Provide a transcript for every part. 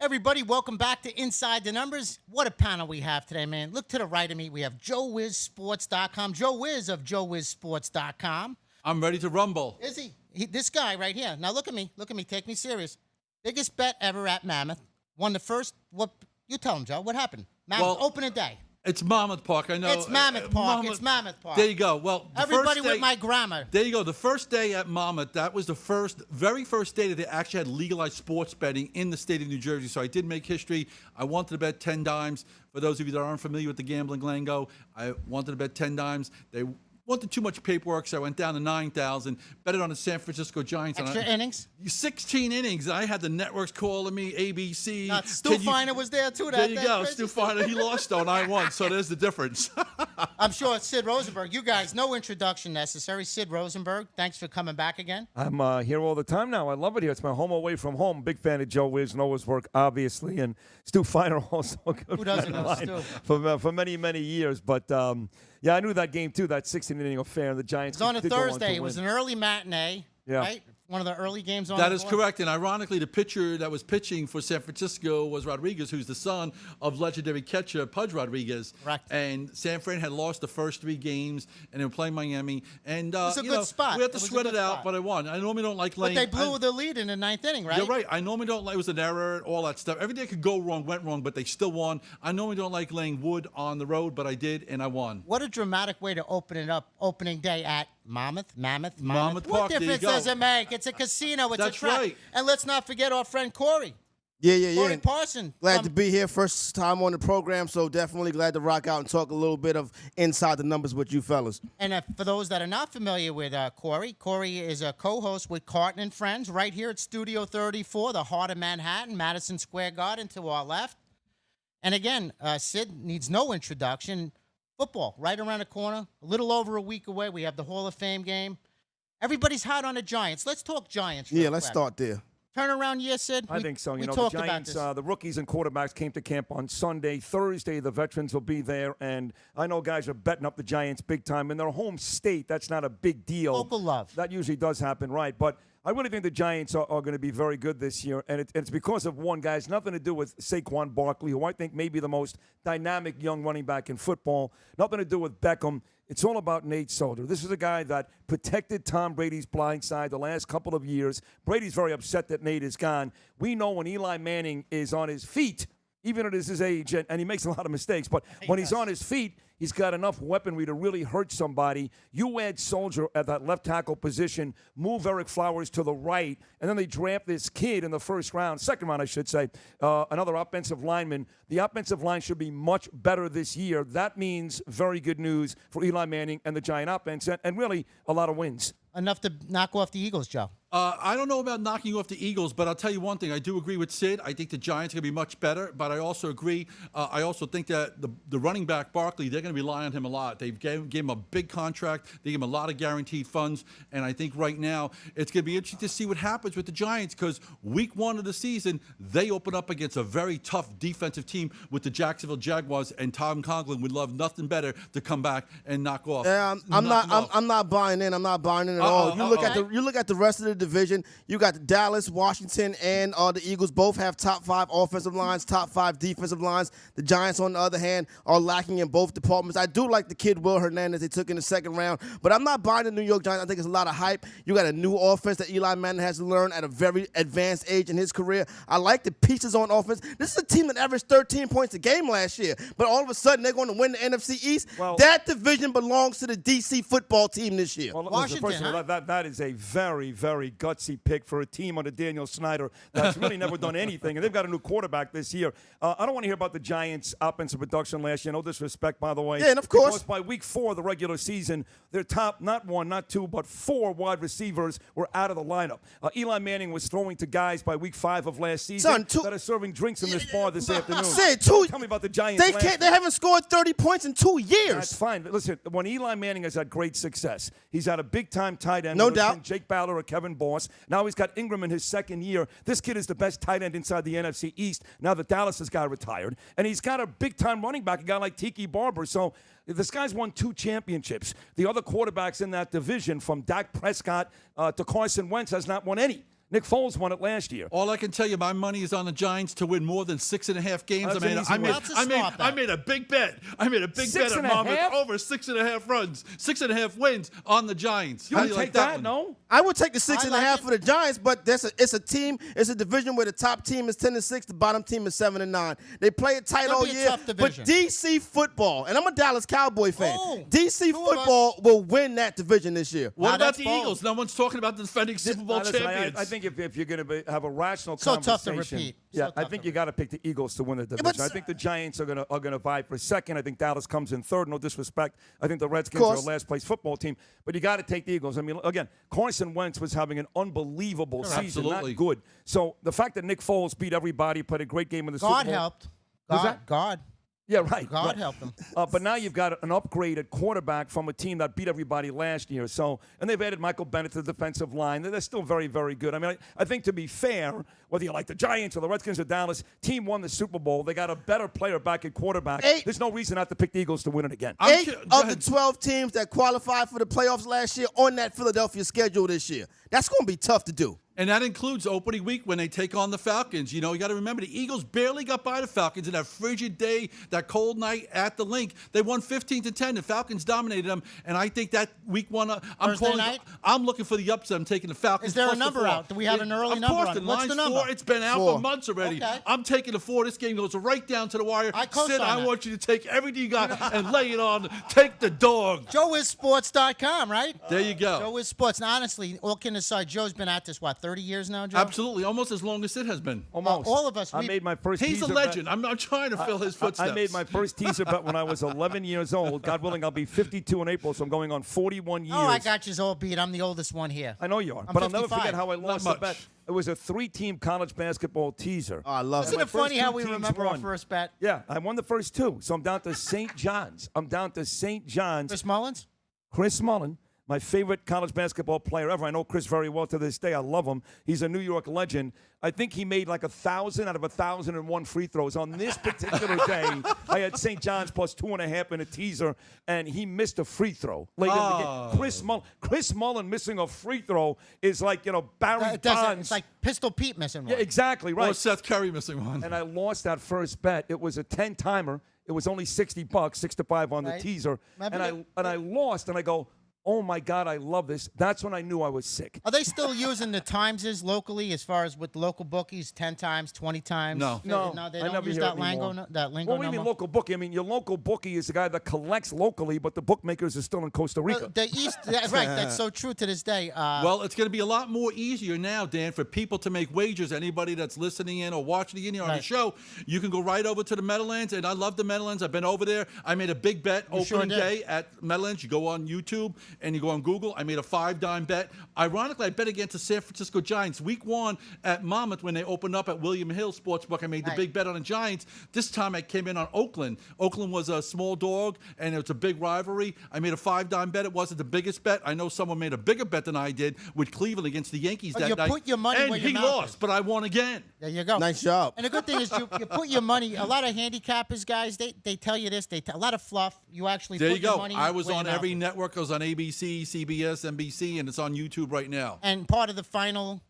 Everybody, welcome back to Inside the Numbers. What a panel we have today, man. Look to the right of me. We have JoeWizSports.com. Joe Wiz of JoeWizSports.com. I'm ready to rumble. Is he? This guy right here. Now look at me. Look at me. Take me serious. Biggest bet ever at Mammoth. Won the first. What? You tell him, Joe. What happened? Mammoth opening day. It's Monmouth Park. I know. It's Mammoth Park. It's Mammoth Park. There you go. Well, everybody with my grammar. There you go. The first day at Monmouth, that was the very first day that they actually had legalized sports betting in the state of New Jersey. So I did make history. I wanted to bet 10 dimes. For those of you that aren't familiar with the gambling lingo, I wanted to bet 10 dimes. They wanted too much paperwork, so I went down to 9,000. Bet it on the San Francisco Giants. Extra innings? 16 innings. I had the networks calling me, ABC. Stu Feiner was there, too. There you go. Stu Feiner, he lost, though, and I won. So there's the difference. I'm sure it's Sid Rosenberg. You guys, no introduction necessary. Sid Rosenberg, thanks for coming back again. I'm here all the time now. I love it here. It's my home away from home. Big fan of Joe Wiz. Know his work, obviously. And Stu Feiner also. Who doesn't know Stu? For many, many years. But, yeah, I knew that game, too, that 16-inning affair. The Giants It was on a Thursday. It was an early matinee, right? One of the early games on That is correct. And ironically, the pitcher that was pitching for San Francisco was Rodriguez, who's the son of legendary catcher Pudge Rodriguez. Correct. And San Fran had lost the first 3 games, and they were playing Miami. And it was a good spot. We had to sweat it out, but I won. I normally don't like laying. But they blew the lead in the 9th inning, right? You're right. I normally don't like. It was an error, all that stuff. Everything that could go wrong went wrong, but they still won. I normally don't like laying wood on the road, but I did, and I won. What a dramatic way to open it up. Opening day at Monmouth Park. What difference does it make? It's a casino. It's That's a trap. right. And let's not forget our friend Corey. Yeah. Corey Parson. Glad to be here. First time on the program, so definitely glad to rock out and talk a little bit of Inside the Numbers with you fellas. And for those that are not familiar with Corey is a co-host with Carton and Friends right here at Studio 34, the heart of Manhattan, Madison Square Garden to our left. And again, Sid needs no introduction. Football right around the corner, a little over a week away. We have the Hall of Fame game. Everybody's hot on the Giants. Let's talk Giants. Yeah, let's start there. Turnaround year, Sid? I think so. We The talked Giants, about this. the rookies and quarterbacks came to camp on Sunday. Thursday, the veterans will be there. And I know guys are betting up the Giants big time. In their home state, that's not a big deal. Local love. That usually does happen, right? But I really think the Giants are going to be very good this year. And it's because of one guy. It's nothing to do with Saquon Barkley, who I think may be the most dynamic young running back in football. Nothing to do with Beckham. It's all about Nate Solder. This is a guy that protected Tom Brady's blind side the last couple of years. Brady's very upset that Nate is gone. We know when Eli Manning is on his feet, even at his age, and he makes a lot of mistakes, but when he's on his feet, he's got enough weaponry to really hurt somebody. You add Soldier at that left tackle position, move Eric Flowers to the right, and then they draft this kid in the second round, I should say, another offensive lineman. The offensive line should be much better this year. That means very good news for Eli Manning and the Giant offense, and really a lot of wins. Enough to knock off the Eagles, Joe. I don't know about knocking off the Eagles, but I'll tell you one thing. I do agree with Sid. I think the Giants are going to be much better, but I also agree. I also think that the running back, Barkley, they're going to rely on him a lot. They gave him a big contract. They gave him a lot of guaranteed funds, and I think right now it's going to be interesting to see what happens with the Giants because week 1 of the season, they open up against a very tough defensive team with the Jacksonville Jaguars, and Tom Conklin would love nothing better to come back and knock off. Yeah, I'm not buying in. I'm not buying in at all. You look at the rest of the division. You got Dallas, Washington, and the Eagles both have top 5 offensive lines, top 5 defensive lines. The Giants, on the other hand, are lacking in both departments. I do like the kid Will Hernandez they took in the second round, but I'm not buying the New York Giants. I think it's a lot of hype. You got a new offense that Eli Manning has to learn at a very advanced age in his career. I like the pieces on offense. This is a team that averaged 13 points a game last year, but all of a sudden they're going to win the NFC East. Well, that division belongs to the D.C. football team this year. Well, Washington, first of all, that is a very, very gutsy pick for a team under Daniel Snyder that's really never done anything. And they've got a new quarterback this year. I don't want to hear about the Giants' offensive production last year. No disrespect, by the way. Yeah, and of course. Because by week 4 of the regular season, their top, not 1, not 2, but 4 wide receivers were out of the lineup. Eli Manning was throwing to guys by week 5 of last season that are serving drinks in this bar this afternoon. Tell me about the Giants. They haven't scored 30 points in 2 years. That's fine. But listen, when Eli Manning has had great success, he's had a big-time tight end. No doubt. Jake Ballard or Kevin Boss. Now he's got Ingram in his second year. This kid is the best tight end inside the NFC East now that Dallas has got retired. And he's got a big-time running back, a guy like Tiki Barber. So this guy's won 2 championships. The other quarterbacks in that division, from Dak Prescott to Carson Wentz, has not won any. Nick Foles won it last year. All I can tell you, my money is on the Giants to win more than 6.5 games. That's an easy win. That's a smart bet. I made a big bet. I made a big bet at Monmouth over 6.5 runs, 6.5 wins on the Giants. You How would do you like take that? one? No. I would take the 6.5 like for the Giants, but it's a team. It's a division where the top team is 10-6, the bottom team is 7-9. They play it tight It'll all be a year. tough But division. DC football, and I'm a Dallas Cowboy fan. Oh, DC two of us. football will win that division this year. What Now, about that's the bold. Eagles? No one's talking about the defending Super Bowl Listen, champions. I think if you're going to have a rational So conversation, tough to repeat. Yeah, So I tough think to you got to pick the Eagles to win the division. but I think the Giants are gonna vie for second. I think Dallas comes in third. No disrespect. I think the Redskins Of are a course. last place football team, but you got to take the Eagles. I mean, again, Carson Wentz was having an unbelievable season, Absolutely. not good. So the fact that Nick Foles beat everybody, played a great game in the God Super Bowl. helped. Who's God, that? God. Yeah, right. God right. helped them. But now you've got an upgrade at quarterback from a team that beat everybody last year. So, and they've added Michael Bennett to the defensive line. They're still very, very good. I mean, I think to be fair, whether you like the Giants or the Redskins or Dallas, team won the Super Bowl. They got a better player back at quarterback. Eight- There's no reason not to pick the Eagles to win it again. I'm 8 ki- go of the ahead. 12 teams that qualified for the playoffs last year on that Philadelphia schedule this year. That's going to be tough to do. And that includes opening week when they take on the Falcons. You know, you got to remember the Eagles barely got by the Falcons in that frigid day, that cold night at the Link. They won 15-10. The Falcons dominated them, and I think that week one. Thursday night? I'm looking for the upset. I'm taking the Falcons. Is there a plus the number 4. out? Do we have an early number Of course, on the it? What's line's the number? 4. It's been out 4. for months already. Okay. I'm taking the 4. This game goes right down to the wire. I co-sign Sid, I that. want you to take everything you got and lay it on. Take the dog. JoeIsSports.com, right? There you go. Joe is Sports. Now, honestly, all kidding aside, Joe's been at this, 30 years now, Joe? Absolutely, almost as long as Sid has been. Almost. all of us, I we- made my first He's a teaser legend. bet. I'm not trying to fill his footsteps. I made my first teaser bet when I was 11 years old. God willing, I'll be 52 in April, so I'm going on 41 years. Oh, I got you all beat. I'm the oldest one here. I know you are, I'm but I'll never 55. forget how I lost the much. bet. It was a 3-team college basketball teaser. Oh, I love Isn't it. it funny how two we teams remember our won. first bet? Yeah, I won the first 2, so I'm down to St. John's. Chris Mullins? Chris Mullen, my favorite college basketball player ever. I know Chris very well to this day. I love him. He's a New York legend. I think he made like 1,000 out of 1,001 free throws. On this particular day, I had St. John's plus 2.5 in a teaser, and he missed a free throw late in the game. Chris Mullen missing a free throw is like, Barry It doesn't- Bonds. It's like Pistol Pete missing one. Yeah, exactly, right. Or Seth Curry missing one. And I lost that first bet. It was a 10-timer. It was only $60, 6-5 on the Right. teaser. Remember And I lost, and I go, oh my God, I love this. That's when I knew I was sick. Are they still using the timeses locally as far as with local bookies, 10 times, 20 times? No. They I don't never use hear that it lingo. anymore. That lingo Well, what do no you mean more? local bookie? I mean, your local bookie is the guy that collects locally, but the bookmakers are still in Costa Rica. The East, right? That's so true to this day. Well, it's going to be a lot more easier now, Dan, for people to make wagers. Anybody that's listening in or watching in here on the Right. show, you can go right over to the Meadowlands, and I love the Meadowlands. I've been over there. I made a big bet You sure opening did. day at Meadowlands. You go on YouTube and you go on Google. I made a $5 bet. Ironically, I bet against the San Francisco Giants. Week 1 at Monmouth when they opened up at William Hill Sportsbook. I made the Right. big bet on the Giants. This time I came in on Oakland. Oakland was a small dog, and it's a big rivalry. I made a $5 bet. It wasn't the biggest bet. I know someone made a bigger bet than I did with Cleveland against the Yankees Oh, that you night. put your money and where your he mouth lost, is. but I won again. There you go. Nice job. And the good thing is you put your money. A lot of handicappers, guys, they tell you this. A lot of fluff. You actually There put you your go. money. I was where on your mouth every is. network. I was on ABC, CBS, NBC, and it's on YouTube right now. And part of the final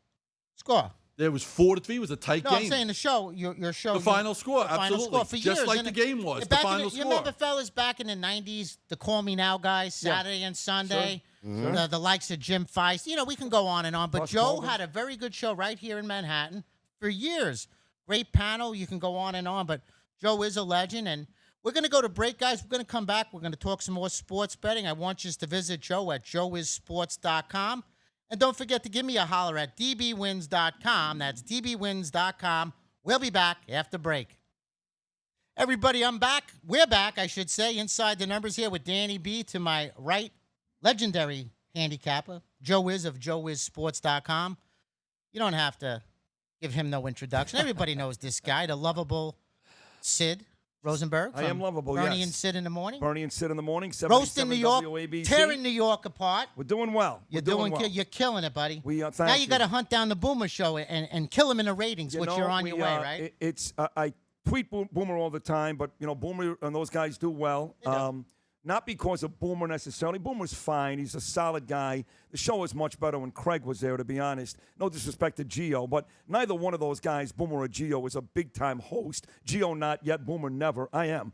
score. There was 4-3. It was a tight No, game. I'm saying the show. Your show. The final score, the final absolutely. score for Just years. like And the game was, the back in final You score. remember, fellas, back in the '90s, the Call Me Now guys, Saturday and Sunday. The likes of Jim Feist. We can go on and on. But Russ Joe Colvin. had a very good show right here in Manhattan for years. Great panel. You can go on and on. But Joe is a legend. And we're going to go to break, guys. We're going to come back. We're going to talk some more sports betting. I want you to visit Joe at joeissports.com. And don't forget to give me a holler at dbwins.com. That's dbwins.com. We'll be back after break. Everybody, I'm back. We're back, I should say, inside the numbers here with Danny B to my right, legendary handicapper, Joe Is of joeissports.com. You don't have to give him no introduction. Everybody knows this guy, the lovable Sid Rosenberg. I am from lovable, Bernie yes. and Sid in the morning. Bernie and Sid in the morning, Roasting New York, 77 WABC. tearing New York apart. We're doing well. You're We're doing well. You're killing it, buddy. We, now thank you you. got to hunt down the Boomer show and kill him in the ratings, which you're on your way, right? It's I tweet Boomer all the time, but Boomer and those guys do well. not because of Boomer necessarily. Boomer's fine. He's a solid guy. The show was much better when Craig was there, to be honest. No disrespect to Gio, but neither one of those guys, Boomer or Gio, was a big-time host. Gio not yet, Boomer never. I am.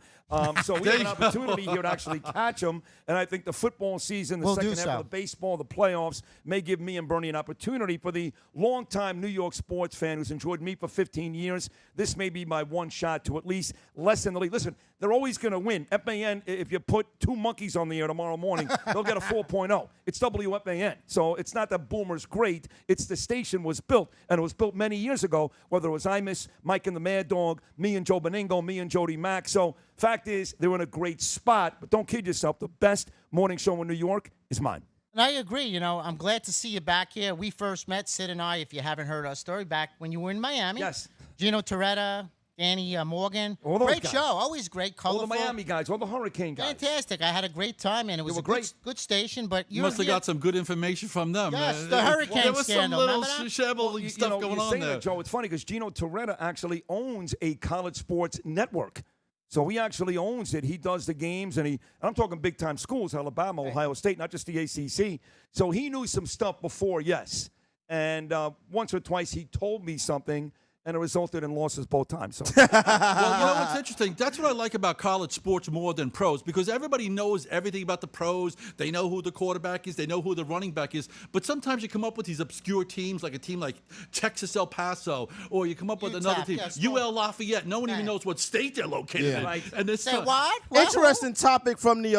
So we have an opportunity here to actually catch him, and I think the football season, the We'll second do half so. of the baseball, the playoffs, may give me and Bernie an opportunity. For the longtime New York sports fan who's enjoyed me for 15 years, this may be my one shot to at least lessen the lead. Listen, they're always going to win. FAN, if you put two monkeys on the air tomorrow morning, they'll get a 4.0. It's WFAN. So it's not that Boomer's great. It's the station was built, and it was built many years ago, whether it was Imus, Mike and the Mad Dog, me and Joe Beningo, me and Jody Mack. So fact is, they're in a great spot, but don't kid yourself. The best morning show in New York is mine. And I agree. You know, I'm glad to see you back here. We first met, Sid and I, if you haven't heard our story, back when you were in Miami. Yes. Gino Toretta, Danny Morgan. All those Great guys. show. Always great, All colorful. the Miami guys, all the Hurricane guys. Fantastic. I had a great time, and it was were a good, great. good station. But You you're must have here- got some good information from them. Yes, the hurricane There was scandal, some little remember that? shabbily stuff going you're on saying there. that, Joe. It's funny because Gino Toretta actually owns a college sports network. So he actually owns it. He does the games, and I'm talking big-time schools, Alabama, Ohio State, not just the ACC. So he knew some stuff before, yes. And once or twice he told me something, and it resulted in losses both times. So. Well, you know what's interesting? That's what I like about college sports more than pros, because everybody knows everything about the pros. They know who the quarterback is. They know who the running back is. But sometimes you come up with these obscure teams, like a team like Texas El Paso, or you come up with another UTEP, team, yes, UL Lafayette. No one even Right. knows what state they're located Yeah. in. Right. And this Say what? What? Interesting topic from the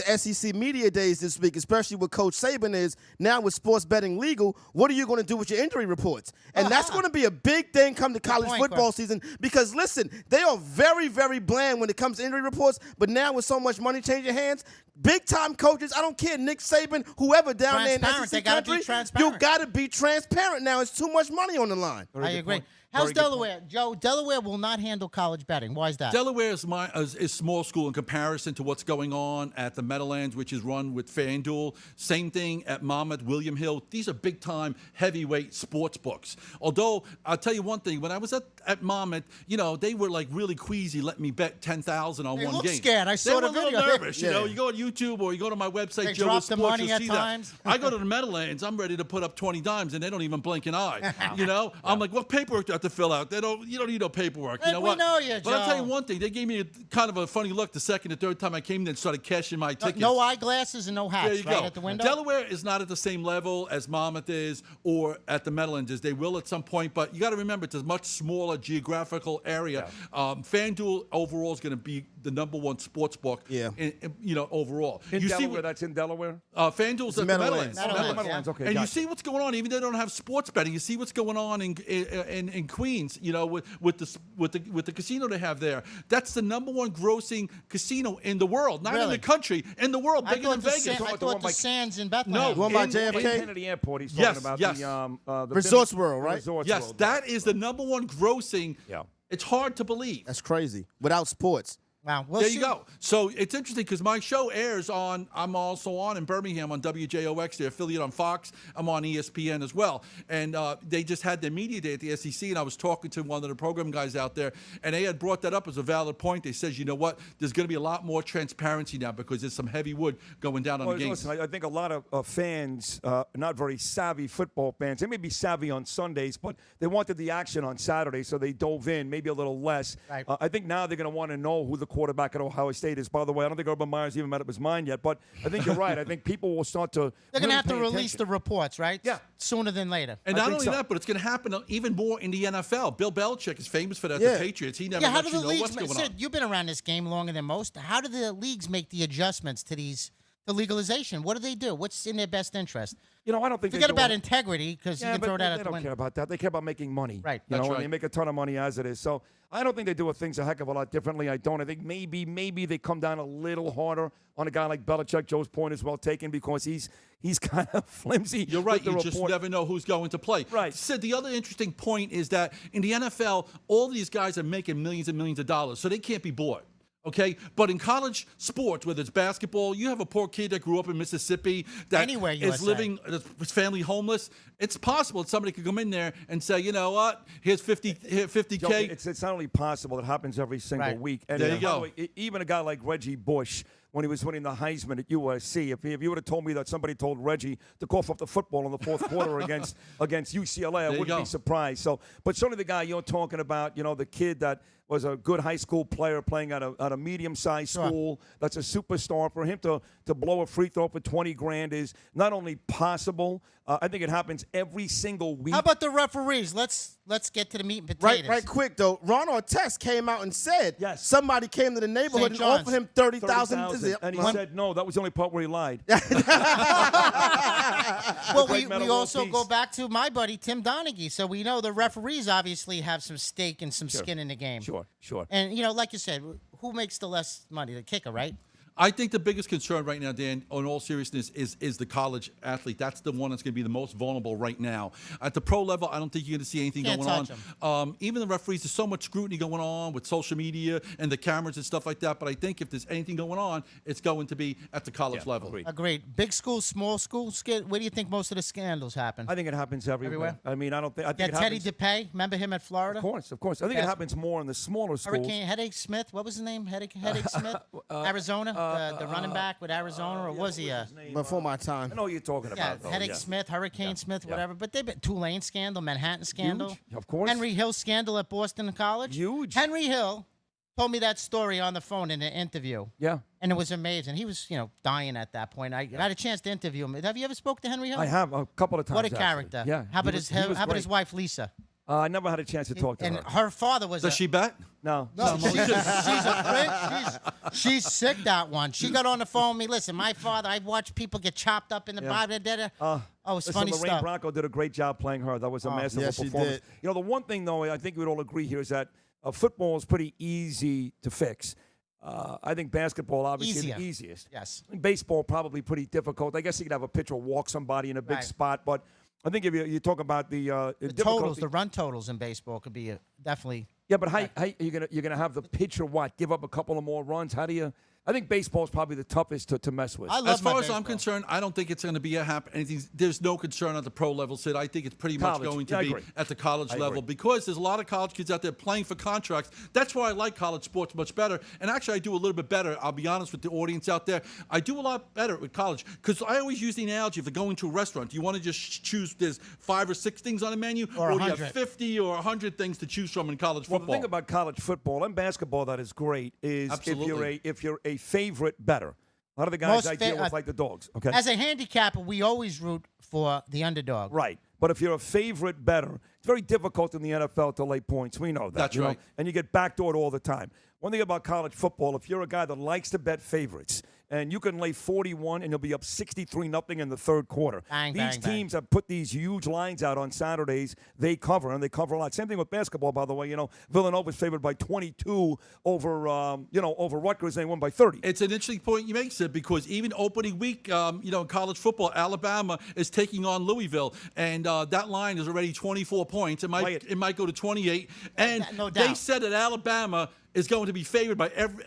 SEC media days this week, especially with Coach Saban, is now with sports betting legal, what are you going to do with your injury reports? And that's going to be a big thing come to college point, football Quinn. season, because listen, they are very, very bland when it comes to injury reports, but now with so much money changing hands, big time coaches, I don't care, Nick Saban, whoever down there in Transparent. They SEC gotta be country, transparent. you got to be transparent now. It's too much money on the line. I agree. point. How's Very good point. Delaware? Joe, Delaware will not handle college betting. Why is that? Delaware is small school in comparison to what's going on at the Meadowlands, which is run with FanDuel. Same thing at Monmouth, William Hill. These are big-time heavyweight sports books. Although, I'll tell you one thing. When I was at Monmouth, you know, they were like really queasy, letting me bet $10,000 on They one look game. scared. I saw they the were a little video. nervous. Yeah. You know, you go on YouTube or you go to my website, They Joe drop with the Sports, money you'll at see times. that. I go to the Meadowlands. I'm ready to put up 20 dimes, and they don't even blink an eye. You know, I'm like, what paperwork do I have to fill out? You don't need no paperwork. Hey, You know we what? know you, But I'll tell you Joe. one thing. They gave me kind of a funny look the second and third time I came in and started cashing my tickets. No eyeglasses and no hats, There you right go. at the window? Delaware is not at the same level as Monmouth is or at the Meadowlands is. They will at some point, but you got to remember it's a much smaller geographical area. FanDuel overall is going to be the #1 sports book. Yeah. Overall. In you Delaware, see, that's in Delaware? FanDuel's at the Meadowlands. Meadowlands. Meadowlands, okay. And you gotcha. see what's going on. Even though they don't have sports betting, you see what's going on in Queens. You know, with the casino they have there. That's the #1 grossing casino in the world, not in Really? the country, in the world, I bigger thought than the, Vegas. I Talking about the thought one the by- Sands in Bethlehem. One by In JFK? Kennedy Airport, he's Yes, talking about yes. the Resorts business- World, right? Resorts Yes, World. that is the #1 grossing. Yeah. It's hard to believe. That's crazy. Without sports. Wow. We'll There see. you go. So it's interesting because my show airs on, I'm also on in Birmingham on WJOX, their affiliate on Fox. I'm on ESPN as well. And they just had their media day at the SEC, and I was talking to one of the program guys out there, and they had brought that up as a valid point. They said, you know what, there's going to be a lot more transparency now because there's some heavy wood going down on Well, the games. listen, I think a lot of fans, not very savvy football fans, they may be savvy on Sundays, but they wanted the action on Saturday, so they dove in, maybe a little less. Right. I think now they're going to want to know who the quarterback at Ohio State is. By the way, I don't think Urban Meyer's even made up his mind yet, but I think you're right. I think people will start to They're going to really have to pay release the attention. reports, right? Yeah. Sooner than later. And I not think only so. that, but it's going to happen even more in the NFL. Bill Belichick is famous for that. Yeah. The Patriots, he never Yeah, how lets do you the know leagues what's going Sid, on. you've been around this game longer than most. How do the leagues make the adjustments to the legalization? What do they do? What's in their best interest? You know, I don't think Forget they do about it. integrity because you Yeah, can but throw that they out the don't window. care about that. They care about making money. Right. You That's know, right. and they make a ton of money as it is. So I don't think they do things a heck of a lot differently. I don't. I think maybe they come down a little harder on a guy like Belichick. Joe's point is well taken because he's kind of flimsy. You're right. with the You just report. never know who's going to play. Right. Sid, the other interesting point is that in the NFL, all these guys are making millions and millions of dollars, so they can't be bought. Okay, but in college sports, whether it's basketball, you have a poor kid that grew up in Mississippi that Anywhere, is USA. living, his family homeless. It's possible that somebody could come in there and say, you know what, here's 50K. Joe, it's not only possible; it happens every single Right. week. And There you by the go. way, even a guy like Reggie Bush, when he was winning the Heisman at USC. If you would have told me that somebody told Reggie to cough up the football in the fourth quarter against UCLA, I wouldn't be surprised. So, but certainly the guy you're talking about, the kid that was a good high school player playing at a medium-sized school, that's a superstar. For him to blow a free throw for $20,000 is not only possible, I think it happens every single week. How about the referees? Let's get to the meat and potatoes. Right quick, though. Ron Artest came out and said somebody came to the neighborhood and offered him $30,000. And he said no. That was the only part where he lied. Well, we also go back to my buddy Tim Donaghy. So we know the referees obviously have some stake and some skin in the game. Sure. And, like you said, who makes the less money? The kicker, right? I think the biggest concern right now, Dan, in all seriousness, is the college athlete. That's the one that's going to be the most vulnerable right now. At the pro level, I don't think you're going to see anything going on. Even the referees, there's so much scrutiny going on with social media and the cameras and stuff like that. But I think if there's anything going on, it's going to be at the college level. Agreed. Big school, small school. Where do you think most of the scandals happen? I think it happens everywhere. I mean, I think it Teddy happens. DePay, remember him at Florida? Of course. I think it happens more in the smaller schools. Hurricane Headache Smith. What was his name? Headache Smith? Arizona? The running back with Arizona, or was he? Before my time. I know what you're talking about. Headache Smith, Hurricane Smith, whatever. But they've been Tulane scandal, Manhattan scandal. Huge, of course. Had Hill scandal at Boston College. Huge. Henry Hill told me that story on the phone in an interview. Yeah. And it was amazing. He was, dying at that point. I had a chance to interview him. Have you ever spoke to Henry Hill? I have a couple of times. What a character. Yeah. How about his wife Lisa? I never had a chance to talk to her. And her father was. Does she bet? No. She's a prick. She's sick, that one. She got on the phone with me. Listen, my father, I watched people get chopped up in the bottom. It's funny Lorraine stuff. Bronco did a great job playing her. That was a masterful performance. She did. The one thing, though, I think we'd all agree here is that football is pretty easy to fix. I think basketball, obviously, is the easiest. Yes. Baseball, probably pretty difficult. I guess you could have a pitcher walk somebody in a big spot, but I think if you talk about the totals, the run totals in baseball could be definitely. Yeah, but how you're gonna have the pitcher give up a couple of more runs? How do you? I think baseball is probably the toughest to mess with. As far as I'm concerned, I don't think it's going to be anything. There's no concern at the pro level, Sid. I think it's pretty much going to be at the college level because there's a lot of college kids out there playing for contracts. That's why I like college sports much better. And actually, I do a little bit better. I'll be honest with the audience out there. I do a lot better with college because I always use the analogy of going to a restaurant. Do you want to just choose? There's 5 or 6 things on the menu, or do you have 50 or 100 things to choose from in college football? Well, the thing about college football and basketball that is great is if you're a favorite better. A lot of the guys I deal with like the dogs. Okay. As a handicapper, we always root for the underdog. Right. But if you're a favorite better, it's very difficult in the NFL to lay points. We know that. That's right. And you get backdoored all the time. One thing about college football, if you're a guy that likes to bet favorites, and you can lay 41 and you'll be up 63-0 in the third quarter. These teams have put these huge lines out on Saturdays. They cover, and they cover a lot. Same thing with basketball, by the way. Villanova's favored by 22 over Rutgers, and they won by 30. It's an interesting point you make, Sid, because even opening week, in college football, Alabama is taking on Louisville, and that line is already 24 points. It might go to 28, and they said that Alabama is going to be favored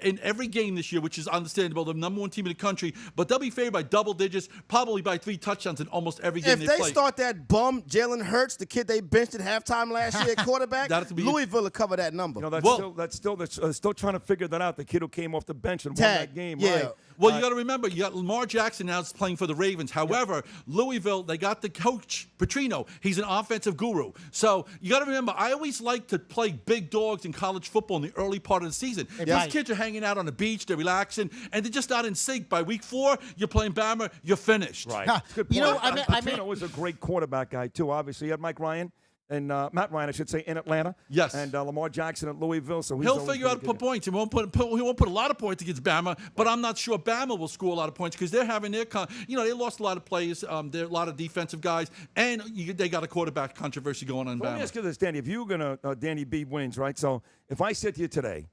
in every game this year, which is understandable. The number 1 team in the country, but they'll be favored by double digits, probably by 3 touchdowns in almost every game they play. If they start that bum Jalen Hurts, the kid they benched at halftime last year at quarterback, Louisville will cover that number. That's still trying to figure that out. The kid who came off the bench and won that game. Yeah. Right. Well, you got to remember, you got Lamar Jackson now playing for the Ravens. However, Louisville, they got the coach, Petrino. He's an offensive guru. So you got to remember, I always like to play big dogs in college football in the early part of the season. These kids are hanging out on the beach, they're relaxing, and they're just not in sync. By week 4, you're playing Bama, you're finished. Right. Good point. Petrino was a great quarterback guy, too. Obviously, you had Matt Ryan, in Atlanta. Yes. And Lamar Jackson at Louisville. So he'll figure out to put points. He won't put a lot of points against Bama, but I'm not sure Bama will score a lot of points because they're having their they lost a lot of players. There are a lot of defensive guys, and they got a quarterback controversy going on in Bama. Let me ask you this, Danny. If you're going to, Danny B wins, right? So if I said to you today,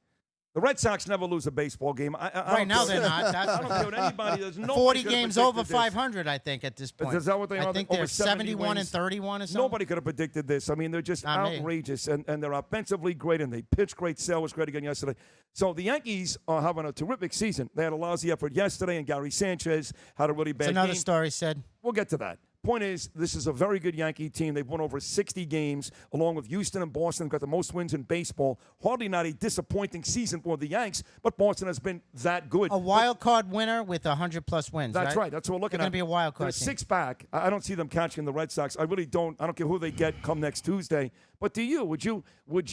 the Red Sox never lose a baseball game. Right now they're not. I don't care what anybody does. 40 games over 500, I think, at this point. Is that what they are? I think they're 71 and 31 or something. Nobody could have predicted this. I mean, they're just outrageous, and they're offensively great, and they pitch great. Sale was great again yesterday. So the Yankees are having a terrific season. They had a lousy effort yesterday, and Gary Sanchez had a really bad game. It's another story, Sid. We'll get to that. Point is, this is a very good Yankee team. They've won over 60 games, along with Houston and Boston. They've got the most wins in baseball. Hardly not a disappointing season for the Yanks, but Boston has been that good. A wild card winner with 100+ wins. That's right. That's what we're looking They're at. going to be a wild card They're team. 6 back. I don't see them catching the Red Sox. I really don't. I don't care who they get come next Tuesday. But do you? Would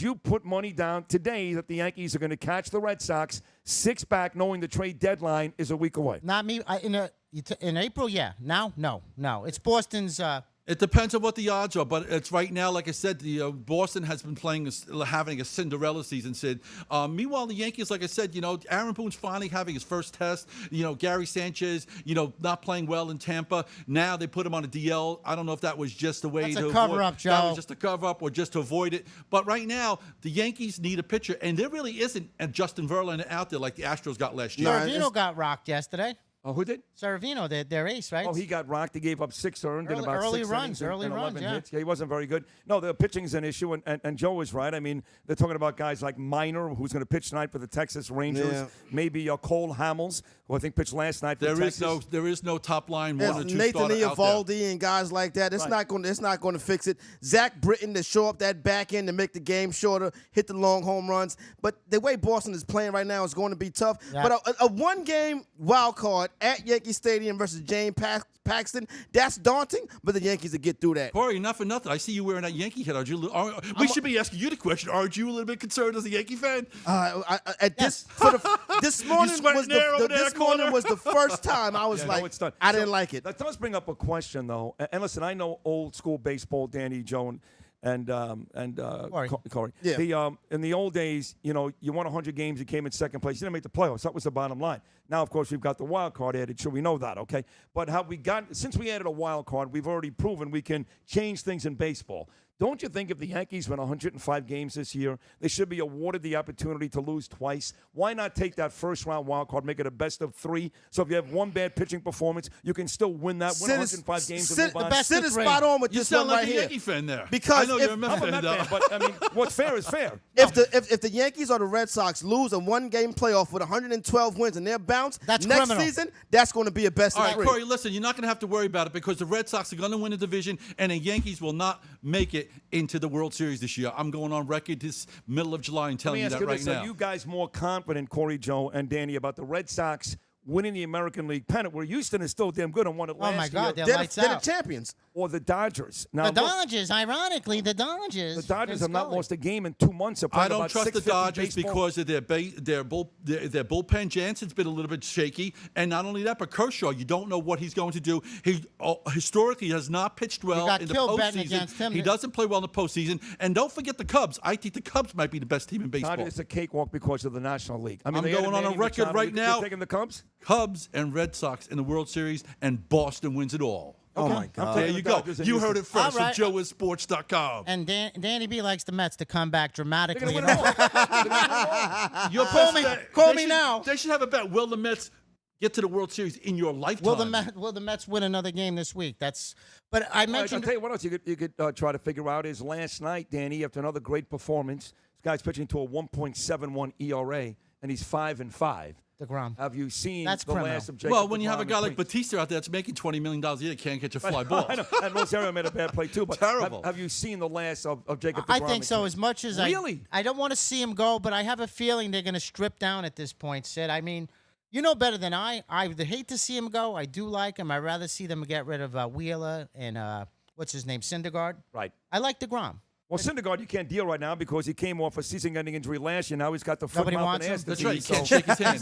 you put money down today that the Yankees are going to catch the Red Sox 6 back, knowing the trade deadline is a week away? Not me. In April, yeah. Now, no. It's Boston's. It depends on what the odds are, but it's right now, like I said, the Boston has been having a Cinderella season, Sid. Meanwhile, the Yankees, like I said, Aaron Boone's finally having his first test. Gary Sanchez, not playing well in Tampa. Now they put him on a DL. I don't know if that was just a way That's to a cover-up, avoid, Joe. that was just a cover-up or just to avoid it. But right now, the Yankees need a pitcher, and there really isn't a Justin Verlander out there like the Astros got last year. Servino got rocked yesterday. Oh, who did? Servino, their ace, right? Oh, he got rocked. He gave up 6 earned in about Early 6 runs, innings and early 11 runs, yeah. hits. Yeah, he wasn't very good. No, the pitching's an issue, and Joe was right. I mean, they're talking about guys like Minor, who's going to pitch tonight for the Texas Rangers. Yeah. Maybe Cole Hamels, who I think pitched last night for Texas. There is no top line There's one or two Nathan starter out there. Eovaldi and guys like that. It's not going to fix it. Zach Britton to show up that back end to make the game shorter, hit the long home runs. But the way Boston is playing right now is going to be tough. Yeah. But a one-game wild card at Yankee Stadium versus James Paxton, that's daunting. But the Yankees will get through that. Corey, not for nothing. I see you wearing that Yankee hat. We should be asking you the question. Aren't you a little bit concerned as a Yankee fan? This morning was the first time I was like, it's done. I didn't like it. That does bring up a question, though. And listen, I know old school baseball, Danny, Joe, and Corey. Yeah. In the old days, you won 100 games, you came in second place, you didn't make the playoffs. That was the bottom line. Now, of course, we've got the wild card added, so we know that, okay? But since we added a wild card, we've already proven we can change things in baseball. Don't you think if the Yankees win 105 games this year, they should be awarded the opportunity to lose twice? Why not take that first-round wild card, make it a best of 3? So if you have one bad pitching performance, you can still win 105 games and move on. Sid is spot on with You this sound one like right a here. Yankee fan there. Because I know if- you're a Mets I'm a fan, Met though. fan, but I mean, what's fair is fair. If the Yankees or the Red Sox lose a one-game playoff with 112 wins and they're bounced That's next criminal. season, that's going to be a best All of right, 3. Corey, listen, you're not going to have to worry about it because the Red Sox are going to win the division and the Yankees will not make it into the World Series this year. I'm going on record this middle of July and Let telling me you ask that you right this. now. Are you guys more confident, Corey, Joe, and Danny, about the Red Sox winning the American League pennant, where Houston is still damn good and won it last Oh, my God, year, they're lights They're the out. champions. or the Dodgers? Now, The look, Dodgers, ironically, the Dodgers. the Dodgers Vince have not Scully. lost a game in 2 months. They're I playing don't about trust the 650 Dodgers baseball. because of their bullpen. Jansen's been a little bit shaky, and not only that, but Kershaw, you don't know what he's going to do. He historically has not pitched well got in the killed betting postseason. against him. He doesn't play well in the postseason, and don't forget the Cubs. I think the Cubs might be the best team in baseball. Dodgers a cakewalk because of the National League. I mean, I'm they going added on a Manny record Machado. right now. You're taking the Cubs? Cubs and Red Sox in the World Series, and Boston wins it all. Oh, my I'm God. taking There the you go. Dodgers and You Houston. heard it first All right. from JoeIsSports.com. And Danny B likes the Mets to come back They're dramatically. going to win it all. They're gonna win it all. Your Call best me- bet- call they me should- now. They should have a bet. Will the Mets get to the World Series in your lifetime? Will the Mets win another game this week? But I I'll mentioned tell you what else you could try to figure out is last night, Danny, after another great performance, this guy's pitching to a 1.71 ERA, and he's 5-5. DeGrom. Have you seen That's the criminal. last of Jacob Well, when you have a DeGrom guy in like Queens? Batista out there that's making $20 million a year, can't catch a fly ball. I know. And Rosario made a bad play too. But Terrible. Have you seen the last of Jacob DeGrom? I think in so. Queens? As much as Really? I don't want to see him go, but I have a feeling they're going to strip down at this point, Sid. I mean, you know better than I. I hate to see him go. I do like him. I'd rather see them get rid of Wheeler and what's his name, Syndergaard. Right. I like DeGrom. Well, Syndergaard, you can't deal right now because he came off a season-ending injury last year. Now he's got the foot, Nobody mouth, wants and him? ass That's disease. right. You can't shake his hand.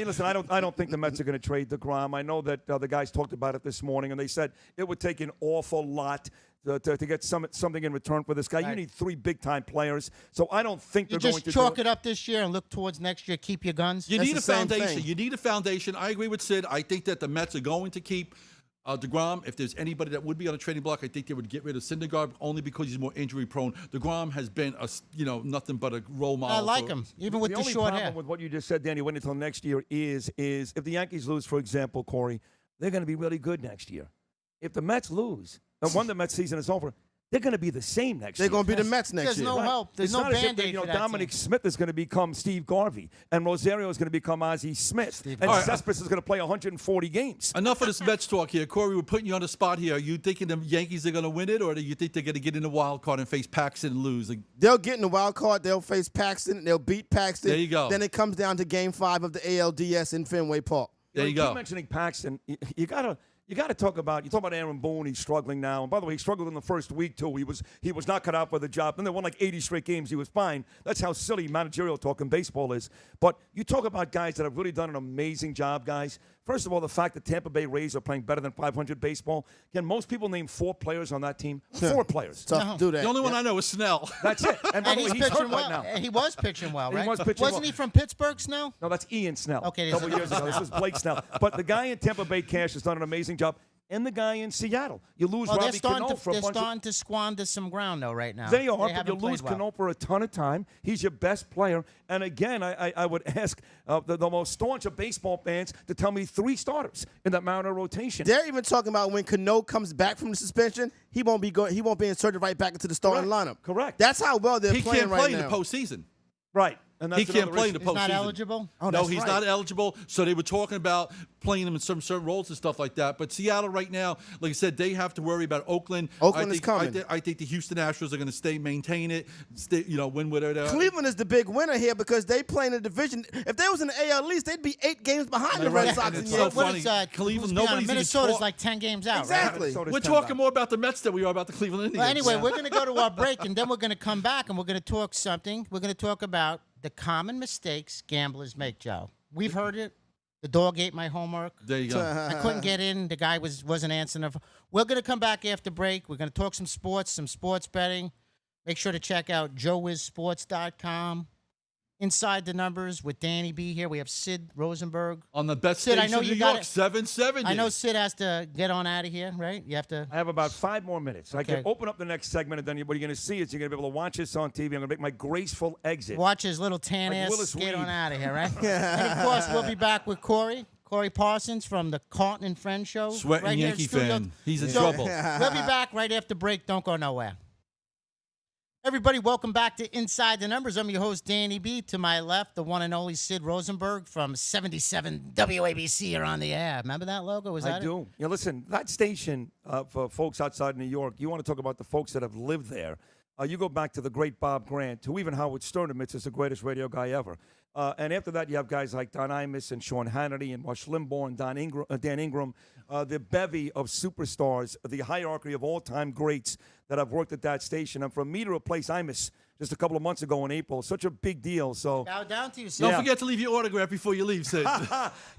Listen, I don't think the Mets are going to trade DeGrom. I know that the guys talked about it this morning, and they said it would take an awful lot to get something in return for this guy. You Right. need 3 big-time players. So I don't think You they're going just to chalk do it up this year and look towards next year. Keep your guns. You That's need the a same foundation. thing. You need a foundation. I agree with Sid. I think that the Mets are going to keep DeGrom. If there's anybody that would be on a trading block, I think they would get rid of Syndergaard only because he's more injury prone. DeGrom has been nothing but a role model. I like for- him, even with the the only short problem hair. with what you just said, Danny, wait until next year is if the Yankees lose, for example, Corey, they're going to be really good next year. If the Mets lose, when the Mets season is over, they're going to be the same next year. They're going to be the Mets next There's year. no help. There's It's no not as if Band-Aid for that Dominic team. Smith is going to become Steve Garvey, and Rosario is going to become Ozzie Smith, and All right. Cespedes is going to play 140 games. Enough of this Mets talk here. Corey, we're putting you on the spot here. Are you thinking the Yankees are going to win it, or do you think they're going to get in the wild card and face Paxton and lose? They'll get in the wild card. They'll face Paxton. They'll beat Paxton. There you go. Then it comes down to Game 5 of the ALDS in Fenway Park. There you keep go. mentioning Paxton. You gotta talk about. You talk about Aaron Boone. He's struggling now. And by the way, he struggled in the first week too. He was not cut out for the job. Then they won like 80 straight games. He was fine. That's how silly managerial talk in baseball is. But you talk about guys that have really done an amazing job, guys. First of all, the fact that Tampa Bay Rays are playing better than 500 baseball. Can most people name 4 players on that team? 4 players. Tough to do that. The only one I know is Snell. That's it. And by And the way, he's he's hurt pitching right well. now. And he was pitching well, He right? was pitching Wasn't well. he from Pittsburgh, Snell? No, that's Ian Snell. Okay, a couple years ago. This is Blake Snell. But the guy in Tampa Bay Cash has done an amazing job. And the guy in Seattle. You lose Well, they're Robbie starting, Cano for a they're bunch of... starting to squander some ground, though, right now. They are, but you haven't lose played well. Cano for a ton of time. He's your best player. And again, I would ask the most staunch of baseball fans to tell me 3 starters in that Mariner rotation. They're even talking about when Cano comes back from the suspension, he won't be inserted right back into the starting lineup. Correct. That's how well they're He playing can't right play in now. the postseason. Right. And that's He can't another play in issue. the He's not postseason. eligible? Oh, No, that's he's right. not eligible. So they were talking about playing him in some certain roles and stuff like that. But Seattle right now, like I said, they have to worry about Oakland. Oakland I is think, coming. I think the Houston Astros are going to maintain it, win whatever. Cleveland is the big winner here because they play in the division. If they was in the AL East, they'd be 8 games behind the Red Right. Sox And in it's year. so What funny. is, Cleveland, who's nobody's behind? even Minnesota's talk- like 10 games out, right? Exactly. Minnesota's We're 10 talking down. more about the Mets than we are about the Cleveland Indians. Well, anyway, we're going to go to our break, and then we're going to come back, and we're going to talk something. We're going to talk about the common mistakes gamblers make, Joe. We've heard it. The dog ate my homework. There you go. I couldn't get in. The guy wasn't answering. We're going to come back after break. We're going to talk some sports betting. Make sure to check out joeissports.com. Inside the Numbers with Danny B here. We have Sid Rosenberg. On the best Sid, I station know in you New got York, it. 770. I know Sid has to get on out of here, right? You have to. I have about 5 more minutes. I Okay. can open up the next segment, and then what you're going to see is you're going to be able to watch this on TV. I'm going to make my graceful exit. Watch his little tan Like ass Willis skate Reed. on out of here, right? And of course, we'll be back with Corey Parsons from the Carton and Friends show. Sweating right here in Yankee studio. fan. He's in So, trouble. We'll be back right after break. Don't go nowhere. Everybody, welcome back to Inside the Numbers. I'm your host, Danny B. To my left, the one and only Sid Rosenberg from 77 WABC are on the air. Remember that logo? Was that I it? do. Yeah, listen, that station for folks outside New York, you want to talk about the folks that have lived there. You go back to the great Bob Grant, who even Howard Stern admits is the greatest radio guy ever. And after that, you have guys like Don Imus and Sean Hannity and Rush Limbaugh and Dan Ingram, the bevy of superstars, the hierarchy of all-time greats that have worked at that station. And for me to replace Imus just a couple of months ago in April, such a big deal. So Bow down to you, Sid. Don't forget to leave your autograph before you leave, Sid.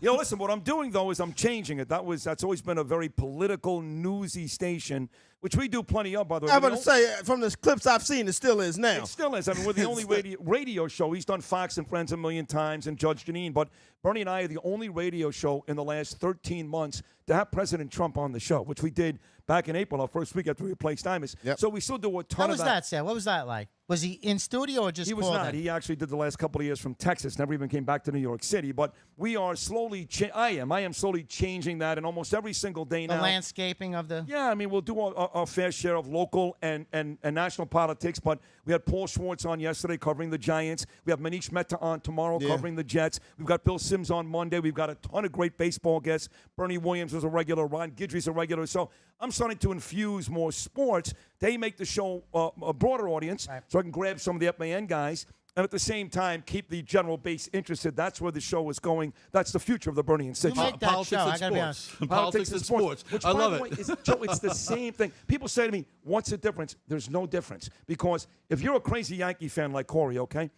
listen, what I'm doing, though, is I'm changing it. That's always been a very political, newsy station, which we do plenty of, by the way. I'm We about to don't- say, from the clips I've seen, it still is now. It still is. I mean, we're the only radio show. He's done Fox and Friends a million times and Judge Janine, but Bernie and I are the only radio show in the last 13 months to have President Trump on the show, which we did back in April, our first week after we replaced Imus. Yep. So we still do a ton How of was that, Sid? What was that like? Was he in studio or just He was called not. in? He actually did the last couple of years from Texas. Never even came back to New York City. But we are slowly. I am slowly changing that, and almost every single day The now. landscaping of the. Yeah, I mean, we'll do our fair share of local and national politics, but we had Paul Schwartz on yesterday covering the Giants. We have Manish Mehta on tomorrow covering the Jets. We've got Bill Sims on Monday. We've got a ton of great baseball guests. Bernie Williams was a regular. Ron Guidry's a regular. So I'm starting to infuse more sports. They make the show a broader audience, so I can grab some of the FAN guys. And at the same time, keep the general base interested. That's where the show is going. That's the future of the Bernie and Sid You show. make that Politics show. I and gotta be sports. honest. Politics and sports. Which, I by love the it. way, Joe, it's the same thing. People say to me, what's the difference? There's no difference. Because if you're a crazy Yankee fan like Corey, okay,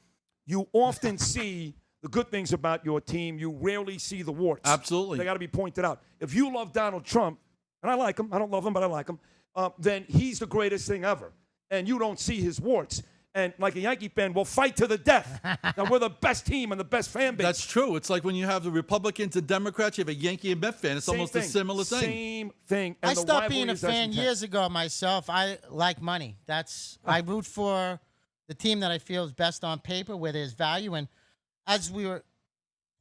you often see the good things about your team. You rarely see the warts. Absolutely. They got to be pointed out. If you love Donald Trump, and I like him, I don't love him, but I like him, then he's the greatest thing ever. And you don't see his warts. And like a Yankee fan, we'll fight to the death. Now, we're the best team and the best fan base. That's true. It's like when you have the Republicans and Democrats, you have a Yankee and Met fan. It's Same almost thing. a similar thing. Same thing. And I the stopped being rivalry a is as fan intense. years ago myself. I like money. I root for the team that I feel is best on paper, where there's value. And as we were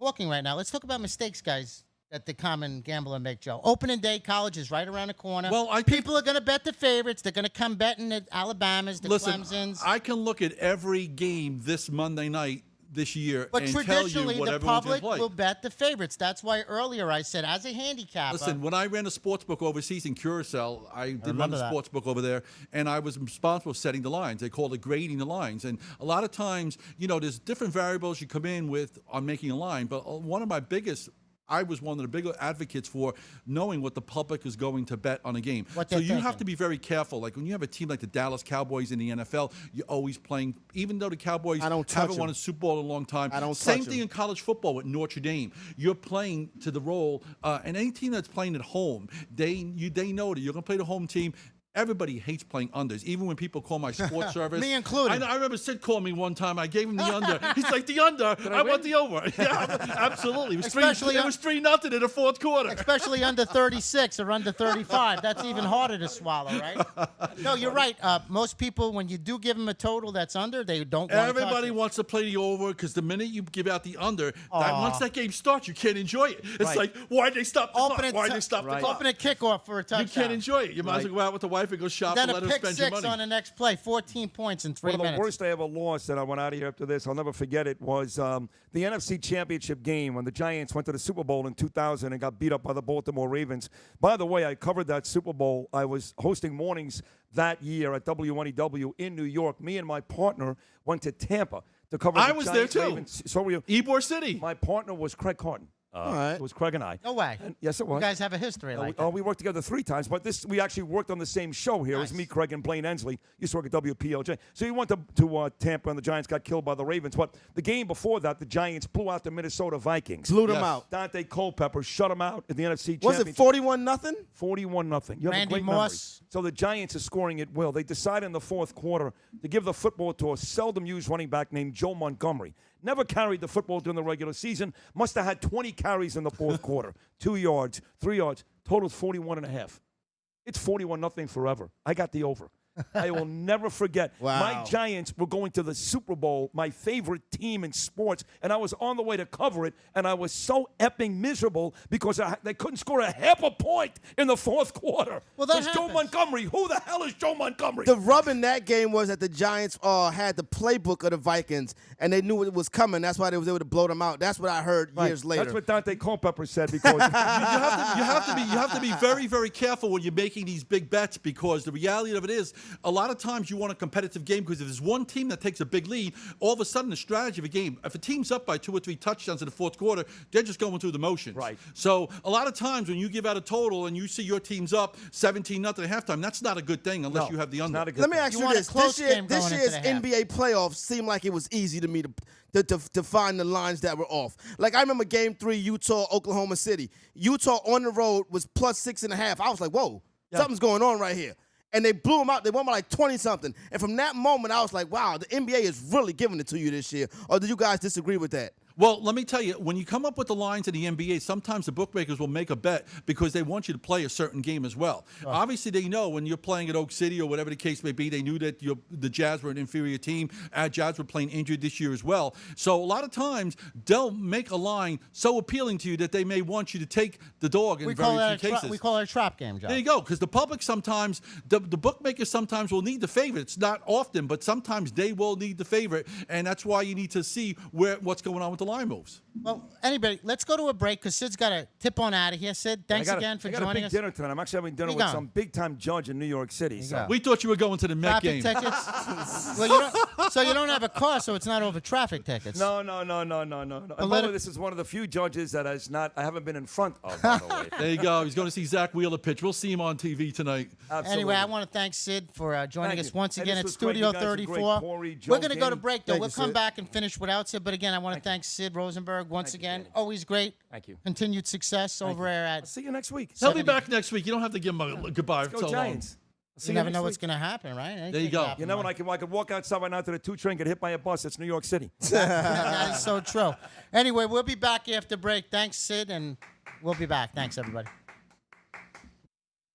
talking right now, let's talk about mistakes, guys. that the common gambler make, Joe. Opening day, college is right around the corner. Well, people are going to bet the favorites. They're going to come betting the Alabamas, the Clemsons. I can look at every game this Monday night this year But and tell you traditionally, what the everyone's going public to play. will bet the favorites. That's why earlier I said, as a handicapper. Listen, when I ran a sports book overseas in Curacao, I did run remember a that. sports book over there, and I was responsible for setting the lines. They called it grading the lines. And a lot of times, there's different variables you come in with on making a line. But one of my biggest I was one of the bigger advocates for knowing what the public is going to bet on a game. So you have to be very careful. Like when you have a team like the Dallas Cowboys in the NFL, you're always playing, even though the Cowboys haven't won a Super Bowl in a long time. Same thing in college football with Notre Dame. You're playing to the role, and any team that's playing at home, they know that you're going to play the home team. Everybody hates playing unders, even when people call my sports service. Me included. I remember Sid called me one time. I gave him the under. He's like, the under? I want the over. Yeah, absolutely. It was 3-0 in the fourth quarter. Especially under 36 or under 35. That's even harder to swallow, right? No, you're right. Most people, when you do give them a total that's under, they don't want to Everybody wants to play the over because the minute you give out the under, once that game starts, you can't enjoy it. It's like, why'd they stop the clock? Why'd they stop the clock? Open a kickoff for a touchdown. You can't enjoy it. You might as well go out with the wife and go shop then and let her spend your money. Then a pick six on the next play, 14 points in 3 minutes. One of the worst I ever lost, and I went out of here after this, I'll never forget it, was the NFC Championship game when the Giants went to the Super Bowl in 2000 and got beat up by the Baltimore Ravens. By the way, I covered that Super Bowl. I was hosting mornings that year at WNEW in New York. Me and my partner went to Tampa to cover the was Giants there too. Ravens. So were you? Ybor City. My partner was Craig Carton. All right. It was Craig and I. No way. Yes, it was. You guys have a history like that. We worked together 3 times, but we actually worked on the same show here. It was me, Craig, and Blaine Ensley. Used to work at WPLJ. So he went to Tampa, and the Giants got killed by the Ravens. But the game before that, the Giants blew out the Minnesota Vikings. Blew them out. Dante Culpepper shut them out in the NFC Was Championship. it 41-0? 41-0. You have Randy a great Moss. memory. So the Giants are scoring at will. They decide in the fourth quarter to give the football to a seldom-used running back named Joe Montgomery. Never carried the football during the regular season. Must have had 20 carries in the fourth quarter. 2 yards, 3 yards. Total's 41.5. It's 41-0 forever. I got the over. I will never forget. Wow. My Giants were going to the Super Bowl, my favorite team in sports, and I was on the way to cover it, and I was so epping miserable because they couldn't score a half a point in the fourth quarter. Well, that Joe happens. Montgomery. Who the hell is Joe Montgomery? The rub in that game was that the Giants had the playbook of the Vikings, and they knew it was coming. That's why they was able to blow them out. That's what I heard years later. That's what Dante Culpepper said because you have to be very, very careful when you're making these big bets because the reality of it is a lot of times you want a competitive game because if there's one team that takes a big lead, all of a sudden the strategy of a game, if a team's up by 2 or 3 touchdowns in the fourth quarter, they're just going through the motions. Right. So a lot of times when you give out a total and you see your team's up 17-0 at halftime, that's not a good thing unless you have the under. Let me ask you want a this. close This game going year's into the half. NBA playoffs seemed like it was easy to me to find the lines that were off. Like I remember Game 3, Utah, Oklahoma City. Utah on the road was plus 6.5. I was like, whoa, something's going on right here. And they blew them out. They won by like 20-something. And from that moment, I was like, wow, the NBA is really giving it to you this year. Or do you guys disagree with that? Well, let me tell you, when you come up with the lines in the NBA, sometimes the bookmakers will make a bet because they want you to play a certain game as well. Obviously, they know when you're playing at Oak City or whatever the case may be, they knew that the Jazz were an inferior team. Jazz were playing injured this year as well. So a lot of times, they'll make a line so appealing to you that they may want you to take the dog in very few cases. We call it a trap game, John. There you go, because the public sometimes, the bookmakers sometimes will need the favorite. It's not often, but sometimes they will need the favorite, and that's why you need to see what's going on with the line moves. Well, anybody, let's go to a break because Sid's got to tip on out of here. Sid, thanks again for I got joining a us. big dinner tonight. I'm actually having dinner with some big-time judge in New York City. So. We thought you were going to the Met Traffic game. tickets? Well, you don't have a car, so it's not over traffic tickets. No. And by the way, this is one of the few judges that I haven't been in front of, by the way. There you go. He's going to see Zach Wheeler pitch. We'll see him on TV tonight. Absolutely. Anyway, I want to thank Sid for joining us once And again this at was great. Studio You guys are great. 34. Corey, Joe, We're going to go to Danny. break, though. Thank We'll you, come Sid. back and finish without Sid. But again, I want to thank Sid Rosenberg once again. Danny. Always great. Thank you. Continued success over there I'll at. see you next week. He'll be back next week. You don't have to give him a goodbye Let's for go so long. Giants. You never know what's going to happen, right? Anything There you can go. happen, You know when right? I could walk outside right now to the 2 train, get hit by a bus. It's New York City. That is so true. Anyway, we'll be back after break. Thanks, Sid, and we'll be back. Thanks, everybody.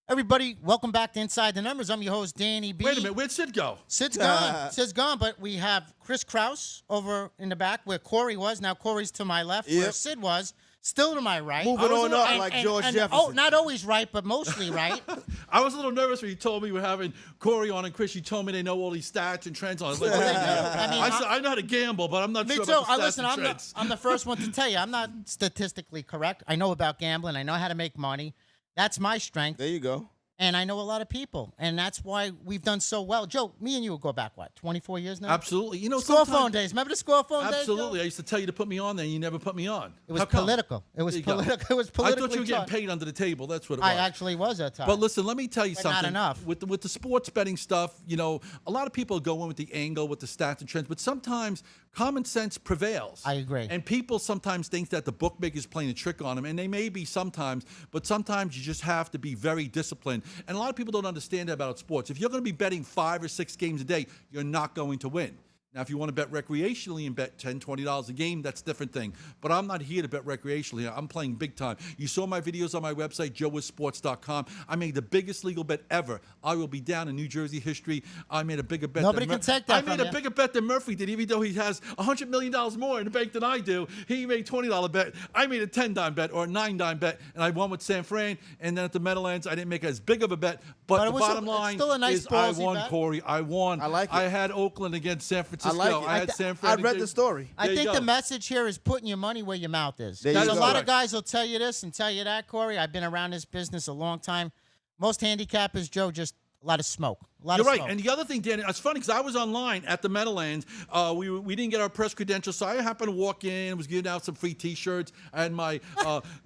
Everybody, welcome back to Inside the Numbers. I'm your host, Danny B. Wait a minute. Where'd Sid go? Sid's gone. Sid's gone, but we have Chris Kraus over in the back where Corey was. Now Corey's to my left where Yep. Sid was. still to my right. Moving on up like George Jefferson. Oh, not always right, but mostly right. I was a little nervous when you told me we were having Corey on and Chris. You told me they know all these stats and trends on. I was like, I said, I know how to gamble, but I'm not Me sure too. about the stats Listen, and trends. I'm the first one to tell you, I'm not statistically correct. I know about gambling. I know how to make money. That's my strength. There you go. And I know a lot of people, and that's why we've done so well. Joe, me and you will go back, what, 24 years now? Absolutely. You know, Score phone days. Remember the score phone days? absolutely. Joe? I used to tell you to put me on there, and you never put me on. It was How come? political. It was There you go. political. It was I politically thought you were getting charged. paid under the table. That's what it was. I actually was at times. But listen, let me tell you But something. not enough. With the sports betting stuff, you know, a lot of people go in with the angle, with the stats and trends, but sometimes common sense prevails. I agree. And people sometimes think that the bookmaker's playing a trick on them, and they may be sometimes, but sometimes you just have to be very disciplined. And a lot of people don't understand that about sports. If you're going to be betting 5 or 6 games a day, you're not going to win. Now, if you want to bet recreationally and bet $10, $20 a game, that's a different thing. But I'm not here to bet recreationally. I'm playing big time. You saw my videos on my website, joewissports.com. I made the biggest legal bet ever. I will be down in New Jersey history. I made a bigger bet. Nobody can take that I made from a you. bigger bet than Murphy did, even though he has $100 million more in the bank than I do. He made a $20 bet. I made a $10 bet or a $9 bet, and I won with San Fran. And then at the Meadowlands, I didn't make as big of a bet. But it the was bottom it's line still a nice is I ballsy won, bet. Corey. I won. I like it. I had Oakland against San Francisco. I like it. I had San Fran. I read the story. I There you think go. the message here is putting your money where your mouth is. There you Because a go. lot of Correct. guys will tell you this and tell you that, Corey. I've been around this business a long time. Most handicappers, Joe, just a lot of smoke. A lot You're of right. smoke. And the other thing, Danny, it's funny because I was online at the Meadowlands. We didn't get our press credentials, so I happened to walk in, was giving out some free T-shirts. I had my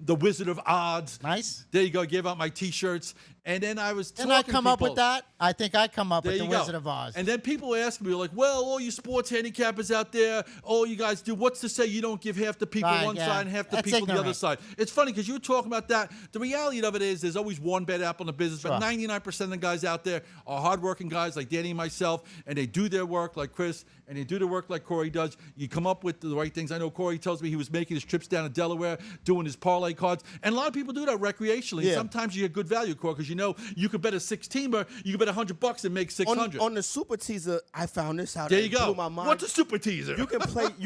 The Wizard of Odds. Nice. There you go. I gave out my T-shirts. And then I was Didn't I talking to come up with people. that? I think I come up There with the you go. Wizard of Oz. And then people ask me, like, well, all you sports handicappers out there, all you guys do, what's to say you don't give half the people Right, one yeah. side and half the That's people the other ignorant. side? It's funny because you were talking about that. The reality of it is there's always one bad apple in the business, Sure. but 99% of the guys out there are hardworking guys like Danny and myself, and they do their work like Chris, and they do their work like Corey does. You come up with the right things. I know Corey tells me he was making his trips down to Delaware, doing his parlay cards, and a lot of people do that recreationally. Yeah. Sometimes you get good value, Corey, because you know you could bet a 6-teamer, you could bet $100 and make 600. On the super teaser, I found this out. There and you it go. blew my mind. What's a super teaser? You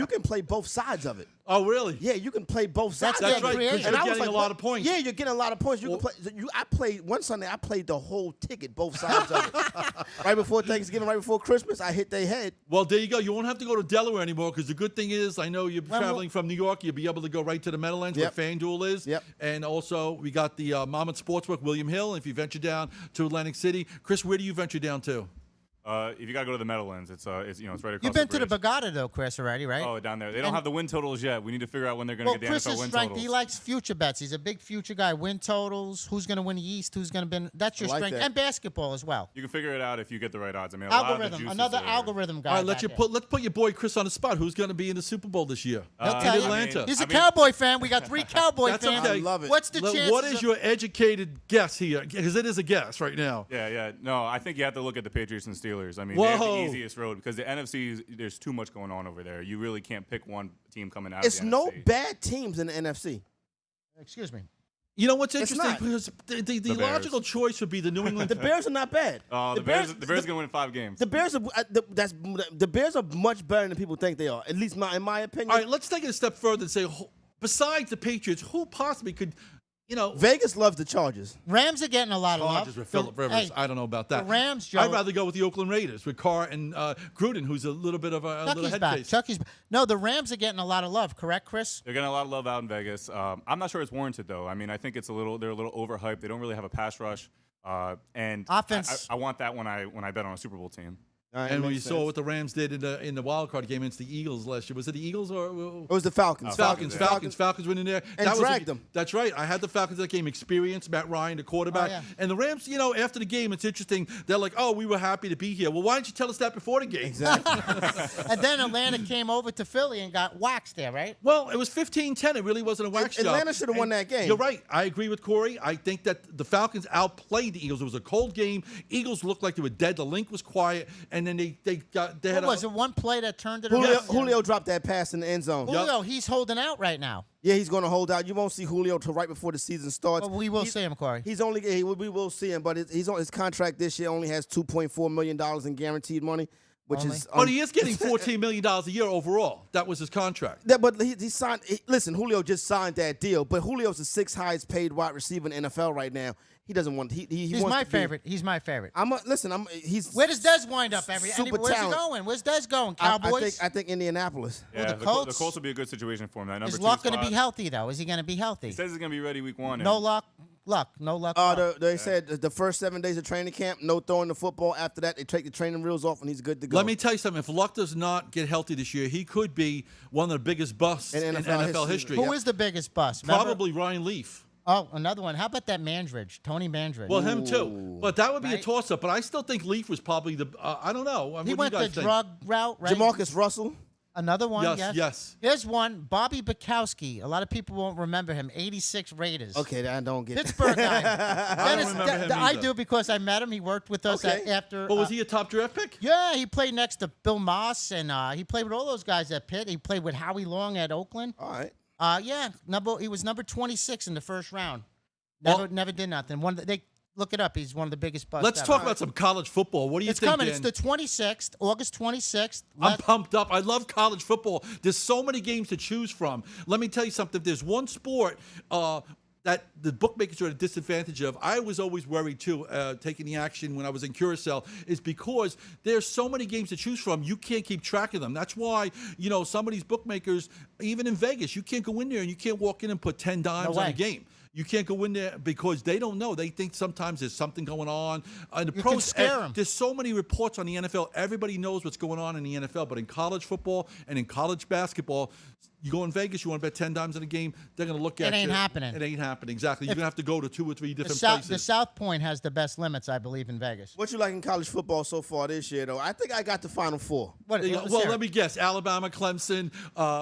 can play both sides of it. Oh, really? Yeah, you can play both sides. That's of right, it. 'cause you're And I was getting like, a lot what? of points. Yeah, you're getting a lot of points. You can play. I played one Sunday. I played the whole ticket, both sides of it. Right before Thanksgiving, right before Christmas, I hit their head. Well, there you go. You won't have to go to Delaware anymore because the good thing is, I know you're Well, traveling from New York. You'll be able to go right to the Meadowlands Yep. where FanDuel is. Yep. And also, we got the Monmouth Sportsbook, William Hill. If you venture down to Atlantic City, Chris, where do you venture down to? If you gotta go to the Meadowlands, it's right across. You've been to the bridge. Borgata, though, Chris, already, right? Oh, down there. They don't And- have the win totals yet. We need to figure out when they're gonna Well, get the Chris NFL is win strength. totals. He likes future bets. He's a big future guy. Win totals. Who's going to win the East? Who's going to win? That's your I like strength. that. And basketball as well. You can figure it out if you get the right odds. I mean, a lot of the Algorithm. juices Another are- algorithm guy. All right, back there. let's put your boy Chris on the spot. Who's going to be in the Super Bowl this year? He'll Uh, tell in you. Atlanta. He's a I mean- Cowboy fan. We got 3 Cowboy That's fans. okay. I love it. What's the chances? What is your educated guess here? Because it is a guess right now. Yeah. No, I think you have to look at the Patriots and Steelers. I mean, they have the Whoa. easiest road because the NFC, there's too much going on over there. You really can't pick one team coming out. It's of the no NFC. bad teams in the NFC. Excuse me. You know what's It's interesting? not. Because the Bears. logical choice would be the New England. The Bears are not bad. The Bears gonna win 5 games. The Bears are the Bears are much better than people think they are. At least in my opinion. All right, let's take it a step further and say, besides the Patriots, who possibly could, Vegas loves the Chargers. Rams are getting a lot of Chargers love. with Phillip Rivers? Hey, I don't know about that. the Rams, Joe. I'd rather go with the Oakland Raiders with Carr and Gruden, who's a little bit of a little Chucky's head back. case. Chucky's back. No, the Rams are getting a lot of love. Correct, Chris? They're getting a lot of love out in Vegas. I'm not sure it's warranted though. I mean, I think they're a little overhyped. They don't really have a pass rush. And Offense. I want that when I bet on a Super Bowl team. All right, And when you makes saw sense. what the Rams did in the wild card game against the Eagles last year, was it the Eagles or? It was the Falcons. Falcons went in there. And dragged them. That's right. I had the Falcons that game. Experience, Matt Ryan, the quarterback. Oh, yeah. And the Rams, after the game, it's interesting. They're like, oh, we were happy to be here. Well, why didn't you tell us that before the game? Exactly. And then Atlanta came over to Philly and got waxed there, right? Well, it was 15-10. It really wasn't a wax job. Atlanta should have won And that game. You're right. I agree with Corey. I think that the Falcons outplayed the Eagles. It was a cold game. Eagles looked like they were dead. The link was quiet. And then they had What was it? One play that turned it Julio, around? Julio dropped that pass in the end zone. Julio, he's holding out right now. Yeah, he's going to hold out. You won't see Julio till right before the season starts. Well, we will see him, Corey. We will see him, but he's on his contract this year only has $2.4 million in guaranteed money. which Only? is. But he is getting $14 million a year overall. That was his contract. Yeah, but he signed. Listen, Julio just signed that deal, but Julio's the sixth highest paid wide receiver in the NFL right now. He doesn't want. He He's wants my to be- favorite. He's my favorite. He's Where does Dez wind up? super Where's he talent. going? Where's Dez going? I Cowboys? think Indianapolis. Yeah, the Colts? the Colts will be a good situation for him. That number Is two Luck going to spot. be healthy, though? Is he going to be healthy? He says he's going to be ready week 1. No luck. No luck. Luck. They said the first 7 days of training camp, no throwing the football. After that, they take the training wheels off, and he's good to go. Let me tell you something. If Luck does not get healthy this year, he could be one of the biggest busts in NFL history. Who is the biggest bust? Remember? Probably Ryan Leaf. Oh, another one. How about that Mandridge? Tony Mandridge. Well, him too. But that would be a Right. toss-up. But I still think Leaf was probably the. I don't know. he What went do the you guys think? drug route, right? Jamarcus Russell. Another one, Yes, yes. Here's one, Bobby Bukowski. A lot of people won't remember him. 86 Raiders. Okay, I don't get that. Pittsburgh guy. I don't remember him I either. do because I met him. He worked with us Okay. after. But was he a top draft pick? Yeah, he played next to Bill Moss, and he played with all those guys at Pitt. He played with Howie Long at Oakland. All right. Yeah, he was number 26 in the first round. Well- Never did nothing. They look it up. He's one of the biggest busts. Let's ever. talk about some college football. What do you It's think, coming. Dan? It's the 26th, August 26th. I'm pumped up. I love college football. There's so many games to choose from. Let me tell you something. If there's one sport that the bookmakers are at a disadvantage of, I was always worried too, taking the action when I was in Curacao, is because there's so many games to choose from, you can't keep track of them. That's why, some of these bookmakers, even in Vegas, you can't go in there and you can't walk in and put 10 dimes on way. a game. You can't go in there because they don't know. They think sometimes there's something going on. The You can pros, scare 'em. there's so many reports on the NFL. Everybody knows what's going on in the NFL. But in college football and in college basketball, you go in Vegas, you want to bet 10 dimes in a game, they're going to look at you. It ain't happening. It ain't happening. Exactly. You're going to have to go to 2 or 3 The different South, places. the South Point has the best limits, I believe, in Vegas. What you like in college football so far this year, though? I think I got the Final Four. What, Well, let me guess. Alabama, Clemson.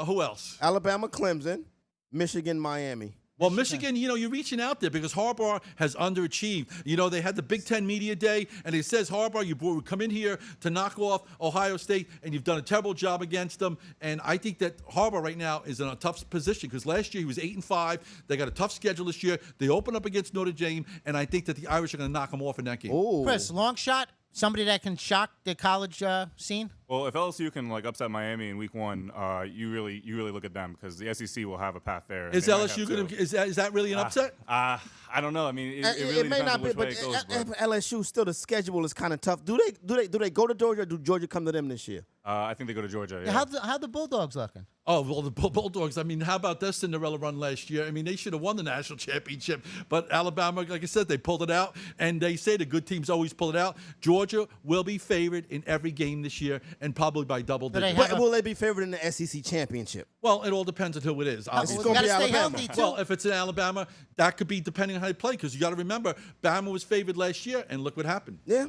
Who else? Alabama, Clemson, Michigan, Miami. Well, Michigan, you're reaching out there because Harbaugh has underachieved. They had the Big Ten Media Day, and it says, Harbaugh, you would come in here to knock off Ohio State, and you've done a terrible job against them. And I think that Harbaugh right now is in a tough position because last year he was 8-5. They got a tough schedule this year. They open up against Notre Dame, and I think that the Irish are going to knock them off in that game. Oh, Chris, long shot, somebody that can shock the college scene? Well, if LSU can upset Miami in week 1, you really look at them because the SEC will have a path there. Is They might LSU have going two. to? Is that really an upset? I don't know. I mean, it really it may depends not on be, which way but it goes. But LSU still the schedule is kind of tough. Do they go to Georgia, or do Georgia come to them this year? I think they go to Georgia. Yeah. How the Bulldogs looking? Oh, well, the Bulldogs, I mean, how about their Cinderella run last year? I mean, they should have won the national championship. But Alabama, like I said, they pulled it out. And they say the good teams always pull it out. Georgia will be favored in every game this year and probably by double Do they digits. have Will they be favored in the SEC championship? Well, it all depends on who it is. Obviously. It's You gonna got to be stay Alabama. healthy, too. Well, if it's in Alabama, that could be depending on how they play. Because you got to remember, Bama was favored last year, and look what happened. Yeah.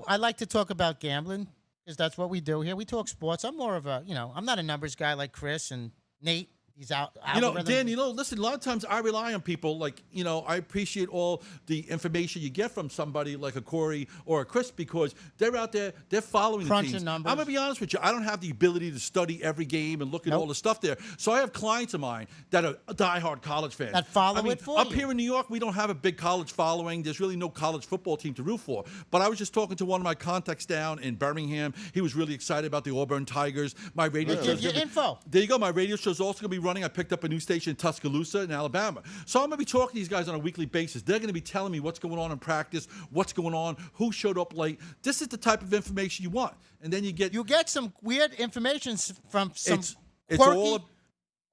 I like to talk about gambling because that's what we do here. We talk sports. I'm more of a, I'm not a numbers guy like Chris and Nate. He's out. Dan, listen, a lot of times I rely on people like, I appreciate all the information you get from somebody like a Corey or a Chris because they're out there, they're following Crunching the teams. numbers. I'm going to be honest with you. I don't have the ability to study every game and look at all the stuff there. So I have clients of mine that are diehard college fans. That follow it for up you. here in New York, we don't have a big college following. There's really no college football team to root for. But I was just talking to one of my contacts down in Birmingham. He was really excited about the Auburn Tigers. My radio Give show's your gonna be- info. There you go. My radio show's also going to be running. I picked up a new station in Tuscaloosa in Alabama. So I'm going to be talking to these guys on a weekly basis. They're going to be telling me what's going on in practice, what's going on, who showed up late. This is the type of information you want. And then you get some weird information from some it's quirky, all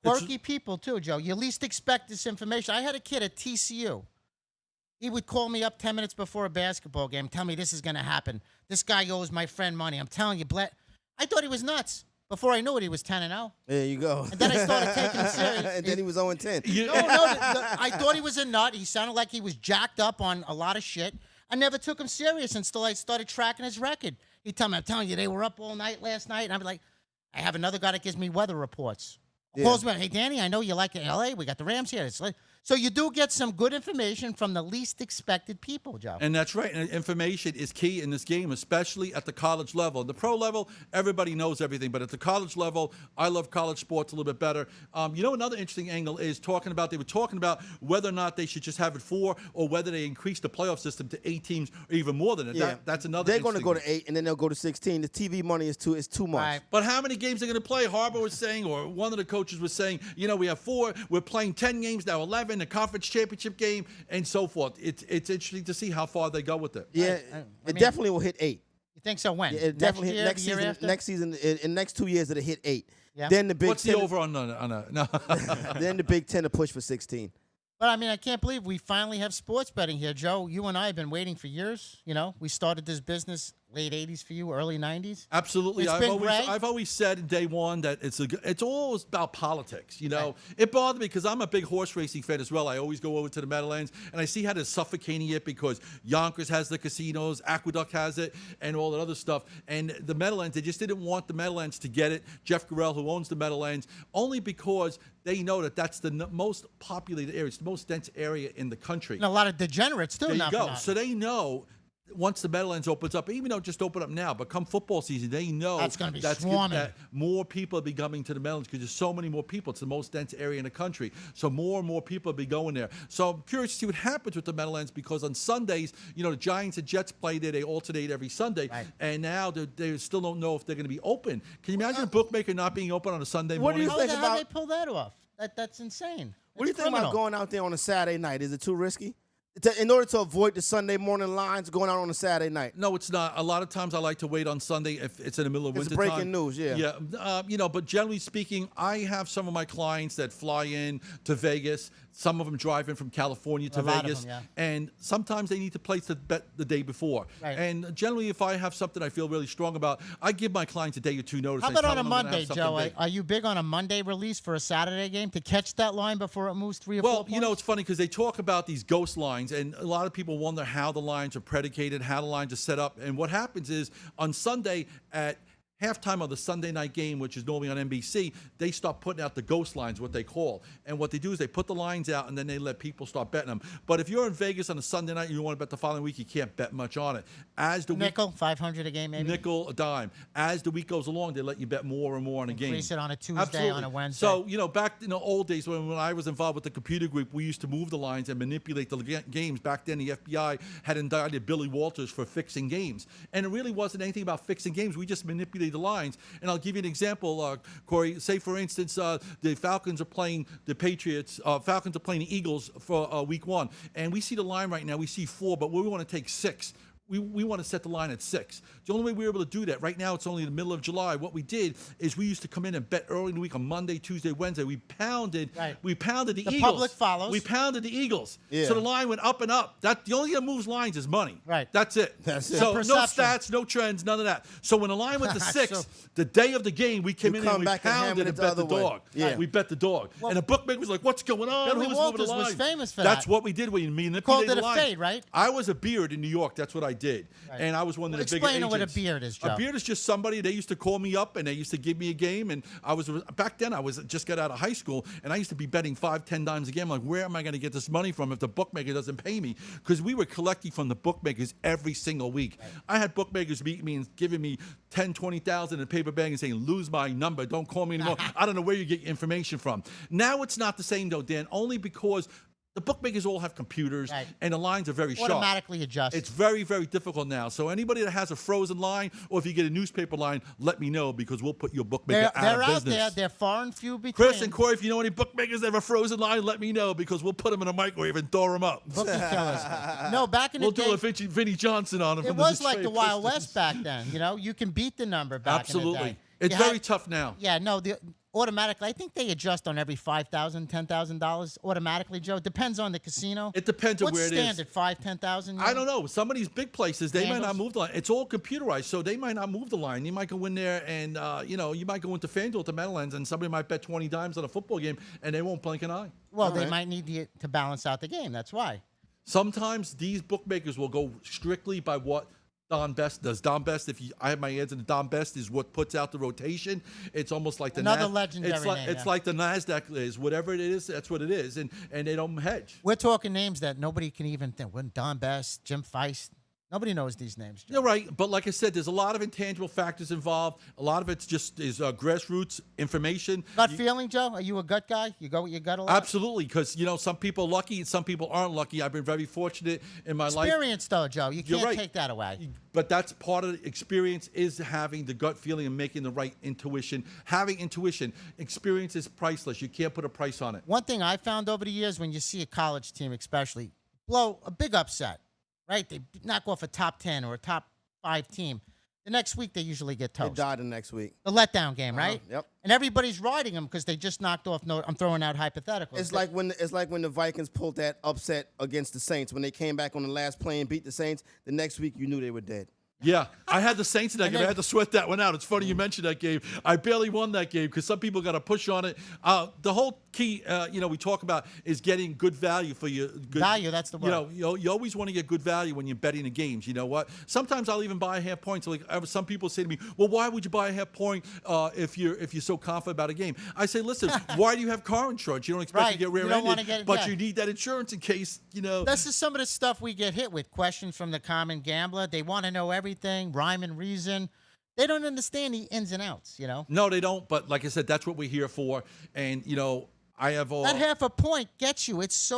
quirky people too, Joe. You least expect this information. I had a kid at TCU. He would call me up 10 minutes before a basketball game, tell me this is going to happen. This guy owes my friend money. I'm telling you, I thought he was nuts. Before I knew it, he was 10-0. There you go. And then I started taking him serious. And then he was 0-10. No, I thought he was a nut. He sounded like he was jacked up on a lot of shit. I never took him serious until I started tracking his record. He'd tell me, I'm telling you, they were up all night last night. And I'd be like, I have another guy that gives me weather reports. Yeah. Calls me, hey, Danny, I know you like it in L.A. We got the Rams here. It's like, So you do get some good information from the least expected people, Joe. And that's right. And information is key in this game, especially at the college level. The pro level, everybody knows everything. But at the college level, I love college sports a little bit better. Another interesting angle is they were talking about whether or not they should just have it 4 or whether they increase the playoff system to 8 teams or even more than it. Yeah. That's another They're going to interesting go to 8, and then they'll go to 16. The TV money is too much. Right. But how many games are going to play? Harbaugh was saying, or one of the coaches was saying, we have 4. We're playing 10 games now, 11, the conference championship game, and so forth. It's interesting to see how far they go with it. Yeah, it definitely will hit 8. You think so? When? Yeah, it definitely hit next year, next season. In next 2 years, it'll hit 8. Yeah. Then the Big What's Ten. the over on that? No. Then the Big Ten to push for 16. But I mean, I can't believe we finally have sports betting here, Joe. You and I have been waiting for years. We started this business late 80s for you, early 90s. Absolutely. It's been great. I've always said in day one that it's all about politics. It bothered me because I'm a big horse racing fan as well. I always go over to the Meadowlands and I see how they're suffocating it because Yonkers has the casinos, Aqueduct has it, and all that other stuff. And the Meadowlands, they just didn't want the Meadowlands to get it. Jeff Garrell, who owns the Meadowlands, only because they know that that's the most populated area. It's the most dense area in the country. And a lot of degenerates, too. There you not for go. nothing. So they know once the Meadowlands opens up, even though it just open up now, but come football season, they know That's gonna be swarming. that more people will be coming to the Meadowlands because there's so many more people. It's the most dense area in the country. So more and more people will be going there. So I'm curious to see what happens with the Meadowlands because on Sundays, the Giants and Jets play there. They alternate every Sunday. Right. And now they still don't know if they're going to be open. Can you imagine a bookmaker not being open on a Sunday What do morning? you think How about- they pull that off? That's insane. What do you It's think about criminal. going out there on a Saturday night? Is it too risky? In order to avoid the Sunday morning lines, going out on a Saturday night. No, it's not. A lot of times I like to wait on Sunday if it's in the middle of It's winter breaking time. news, yeah. Yeah, but generally speaking, I have some of my clients that fly in to Vegas. Some of them drive in from California to A lot of Vegas. them, yeah. And sometimes they need to place the bet the day before. Right. And generally, if I have something I feel really strong about, I give my clients a day or two notice. How I about tell on a them I'm gonna Monday, have something Joe? big. Are you big on a Monday release for a Saturday game to catch that line before it moves 3 or 4 Well, points? it's funny because they talk about these ghost lines, and a lot of people wonder how the lines are predicated, how the lines are set up. And what happens is on Sunday at halftime of the Sunday night game, which is normally on NBC, they start putting out the ghost lines, what they call. And what they do is they put the lines out, and then they let people start betting them. But if you're in Vegas on a Sunday night and you want to bet the following week, you can't bet much on it. As the week Nickel, 500 a game, maybe. nickel, a dime. As the week goes along, they let you bet more and more on a game. Increase it on a Tuesday, Absolutely. on a Wednesday. So, back in the old days when I was involved with the computer group, we used to move the lines and manipulate the games. Back then, the FBI had indicted Billy Walters for fixing games. And it really wasn't anything about fixing games. We just manipulated the lines. And I'll give you an example, Corey. Say, for instance, the Falcons are playing the Patriots. Falcons are playing the Eagles for week 1. And we see the line right now. We see 4, but we want to take 6. We want to set the line at 6. The only way we were able to do that, right now it's only the middle of July. What we did is we used to come in and bet early in the week on Monday, Tuesday, Wednesday. We pounded Right. the Eagles. public follows. We pounded the Eagles. Yeah. So the line went up and up. The only thing that moves lines is money. Right. That's it. That's it. So no Perception. stats, no trends, none of that. So when the line went to 6, So- the day of the game, we came You in come and we back and hammer pounded it and the bet the other way. dog. Yeah. We bet the dog. And the bookmaker was like, what's going on? Billy Who's moving the Walters was line? famous for That's that. what we did. We manipulated Called it the a lines. fade, right? I was a beard in New York. That's what I did. Right. And I was one of the Well, bigger explain agents. what a beard is, Joe. A beard is just somebody, they used to call me up and they used to give me a game. And back then I was just got out of high school and I used to be betting 5, 10 times a game. I'm like, where am I going to get this money from if the bookmaker doesn't pay me? Because we were collecting from the bookmakers every single week. Right. I had bookmakers meet me and giving me 10, 20,000 in a paper bag and saying, lose my number, don't call me anymore. I don't know where you get your information from. Now it's not the same though, Dan, only because the bookmakers all have computers, Right. and the lines are very sharp. Automatically adjust. It's very, very difficult now. So anybody that has a frozen line, or if you get a newspaper line, let me know because we'll put your bookmaker they're out of out business. there. They're far and few between. Chris and Corey, if you know any bookmakers that have a frozen line, let me know because we'll put them in a microwave and thaw them up. Bookie killers. No, back in We'll the do day, a Vinnie Johnson on them. it from was the like the Detroit Wild Pistons. West back then. You can beat the number back Absolutely. in the day. It's You very had- tough now. Yeah, no, automatically. I think they adjust on every $5,000, $10,000 automatically, Joe. Depends on the casino. It depends on What's where it is. standard, 5, 10,000? I don't know. Some of these big places, they might not Handles? move the line. It's all computerized, so they might not move the line. You might go in there and, you might go into FanDuel at the Meadowlands, and somebody might bet 20 dimes on a football game, and they won't blink an eye. Well, All they right. might need to balance out the game. That's why. Sometimes these bookmakers will go strictly by what Don Best does. Don Best, I have my hands in the Don Best, is what puts out the rotation. It's almost like the Another legendary name, It's yeah. like the NASDAQ is. Whatever it is, that's what it is. And they don't hedge. We're talking names that nobody can even think. Don Best, Jim Feist. Nobody knows these names, Joe. You're right, but like I said, there's a lot of intangible factors involved. A lot of it's just grassroots information. Gut feeling, Joe? Are you a gut guy? You go with your gut a lot? Absolutely, because some people are lucky and some people aren't lucky. I've been very fortunate in my life. Experience, though, Joe. You You're can't right. take that away. But that's part of the experience, is having the gut feeling and making the right intuition. Having intuition, experience is priceless. You can't put a price on it. One thing I found over the years, when you see a college team especially blow a big upset, right? They knock off a top 10 or a top 5 team. The next week, they usually get They toast. die the next week. The letdown game, right? Yep. And everybody's riding them because they just knocked off. No, I'm throwing out hypotheticals. It's like when the Vikings pulled that upset against the Saints when they came back on the last play and beat the Saints. The next week, you knew they were dead. Yeah, I had the Saints in that And game. then- I had to sweat that one out. It's funny you mentioned that game. I barely won that game because some people got a push on it. The whole key, we talk about is getting good value for your good Value, that's the word. You always want to get good value when you're betting the games. You know what? Sometimes I'll even buy a half point. So like some people say to me, "Well, why would you buy a half point if you're so confident about a game?" I say, "Listen, why do you have car insurance? You don't expect Right. to get You don't wanna rear-ended, get- but yeah. you need that insurance in case This is some of the stuff we get hit with. Questions from the common gambler. They want to know everything, rhyme and reason. They don't understand the ins and outs, No, they don't. But like I said, that's what we're here for. And I have all. That half a point gets you. It's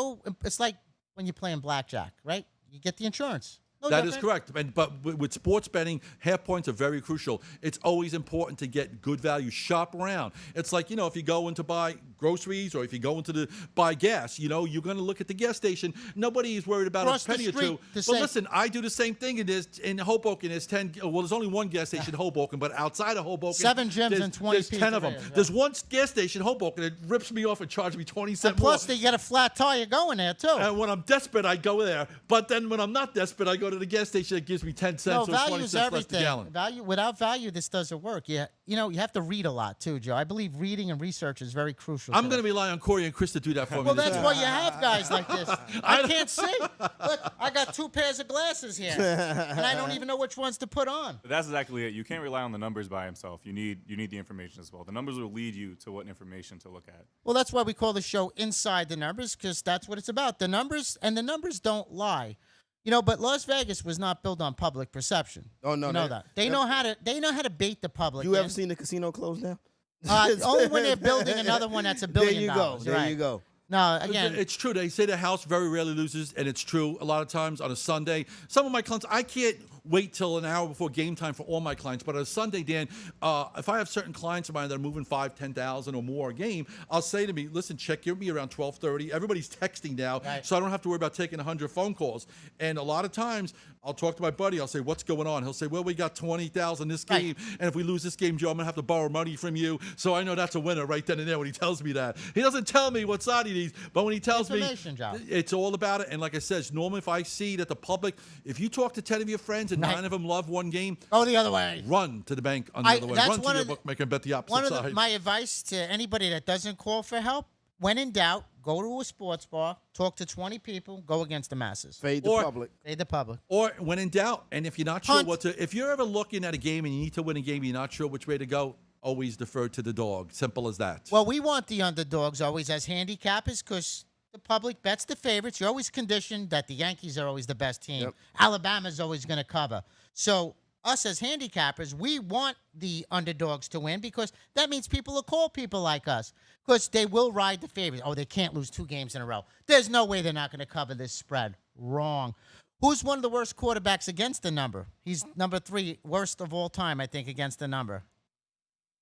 like when you're playing blackjack, right? You get the insurance. No That is different. correct. But with sports betting, half points are very crucial. It's always important to get good value. Shop around. It's like, if you go in to buy groceries or if you go into to buy gas, you're going to look at the gas station. Nobody is worried about Cross a the penny or street two. to But say- listen, I do the same thing. In Hoboken, there's 10. Well, there's only one gas station in Hoboken, but outside of Hoboken, 7 gyms there's, and 20 there's 10 of them. pizzerias, yeah. There's one gas station in Hoboken that rips me off and charges me 20 cents And plus, more. they get a flat tire going there, too. And when I'm desperate, I go there. But then when I'm not desperate, I go to the gas station that gives me 10 cents No, or 20 value cents is less a everything. gallon. Without value, this doesn't work. You have to read a lot, too, Joe. I believe reading and research is very crucial. I'm to going to this. rely on Corey and Chris to do that for me. Well, this that's year. why you have guys like this. I can't see. Look, I got 2 pairs of glasses here, and I don't even know which ones to put on. But that's exactly it. You can't rely on the numbers by himself. You need the information as well. The numbers will lead you to what information to look at. Well, that's why we call the show Inside the Numbers, because that's what it's about. The numbers, and the numbers don't lie. But Las Vegas was not built on public perception. Oh, no, You know they- that. They know how to bait the public. You ever in. seen the casino close down? Only when they're building another one that's $1 billion. There you go. There right. you go. No, again, It's true. They say the house very rarely loses, and it's true. A lot of times on a Sunday, some of my clients, I can't wait till an hour before game time for all my clients. But on a Sunday, Dan, if I have certain clients of mine that are moving 5,000, 10,000 or more a game, I'll say to me, listen, check your me around 12:30. Everybody's texting now, Right. so I don't have to worry about taking 100 phone calls. And a lot of times, I'll talk to my buddy. I'll say, what's going on? He'll say, well, we got 20,000 this Right. game, and if we lose this game, Joe, I'm gonna have to borrow money from you. So I know that's a winner right then and there when he tells me that. He doesn't tell me what side he needs, but when he tells me, Information, Joe. it's all about it. And like I said, normally if I see that the public, if you talk to 10 of your friends and Right. 9 of them love one game, go the other way. run to the bank on the other way. that's Run to one your of the- bookmaker and bet the opposite One of side. my advice to anybody that doesn't call for help, when in doubt, go to a sports bar, talk to 20 people, go against the masses. Fade the Or- public. Fade the public. Or when in doubt, and if you're not sure Hunt. if you're ever looking at a game and you need to win a game, and you're not sure which way to go, always defer to the dog. Simple as that. Well, we want the underdogs always as handicappers because the public bets the favorites. You're always conditioned that the Yankees are always the best team. Yep. Alabama's always going to cover. So us as handicappers, we want the underdogs to win because that means people will call people like us because they will ride the favorites. Oh, they can't lose 2 games in a row. There's no way they're not going to cover this spread. Wrong. Who's one of the worst quarterbacks against the number? He's number 3, worst of all time, I think, against the number.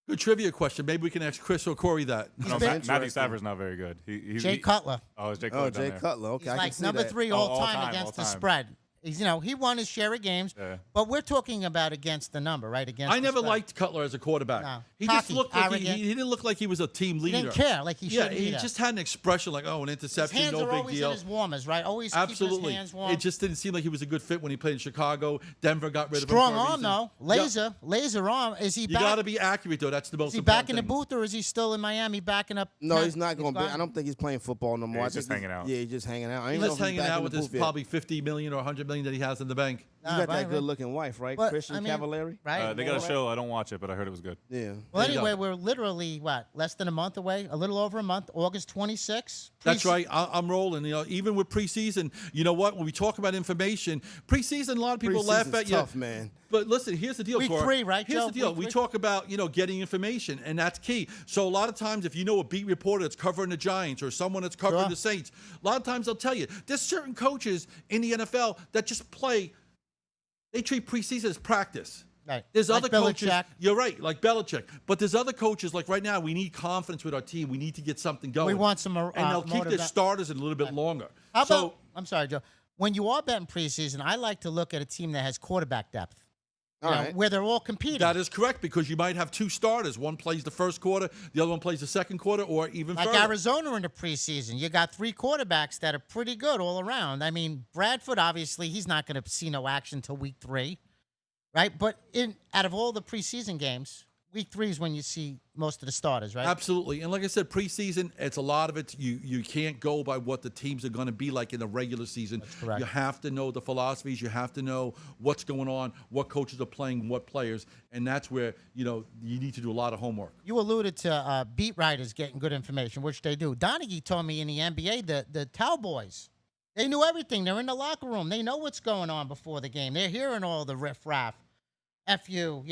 Good trivia question. Maybe we can ask Chris or Corey that. No, been- Matthew Interesting. Stafford's not very good. Jay Cutler. Oh, it's Jay Oh, Cutler down Jay there. Cutler. Okay, He's I can like see number that. 3 Oh, all all time time, against all the time. spread. He's, he won his share of games, Yeah. but we're talking about against the number, right? Against I the never spread. liked Cutler as a quarterback. No. He just Cocky, looked like arrogant. he didn't look like he was a team He leader. didn't care like he Yeah, should. he just had an expression like, oh, an His interception, hands no are big always deal. in his warmers, right? Always keeping Absolutely. his hands warm. It just didn't seem like he was a good fit when he played in Chicago. Denver got rid of Strong him. for a arm, reason. though. Laser arm. Is he You back? got to be accurate, though. That's the most Is he important back in the thing. booth or is he still in Miami backing up? No, he's not going to be. gone? I don't think he's playing football no more. he's I think just hanging out. Yeah, he's just hanging out. I He's don't know just if hanging back out in with the his booth yet. probably $50 million or $100 million that he has in the bank. You got that good-looking wife, right? But, Christian Cavallari? Right. They got a show. I don't watch it, but I heard it was good. Yeah. Well, There you anyway, go. we're literally, less than a month away, a little over a month, August 26th. That's right. I'm rolling. Even with preseason, you know what? When we talk about information, preseason, a lot of people laugh Preseason's at you. tough, man. But listen, here's the deal, Week Corey. 3, right, Here's Joe? the deal. Week We 3? talk about, getting information, and that's key. So a lot of times, if you know a beat reporter that's covering the Giants or someone that's covering Sure. the Saints, a lot of times they'll tell you there's certain coaches in the NFL that just play. They treat preseason as practice. Right. There's Like other coaches. Belichick. You're right, like Belichick. But there's other coaches, like right now, we need confidence with our team. We need to get something going. We want some, and they'll keep their starters a little bit longer. How So about, I'm sorry, Joe. When you are betting preseason, I like to look at a team that has quarterback depth. All You know, right. where they're all competing. that is correct, because you might have two starters. One plays the first quarter, the other one plays the second quarter, or even Like further. Arizona in the preseason, you got 3 quarterbacks that are pretty good all around. I mean, Bradford, obviously, he's not going to see no action till week 3, right? But out of all the preseason games, week 3 is when you see most of the starters, right? Absolutely. And like I said, preseason, it's a lot of it. You can't go by what the teams are going to be like in the regular season. That's correct. You have to know the philosophies. You have to know what's going on, what coaches are playing, what players. And that's where, you need to do a lot of homework. You alluded to beat writers getting good information, which they do. Donaghy told me in the NBA that the Cowboys, they knew everything. They're in the locker room. They know what's going on before the game. They're hearing all the riff-raff. F you,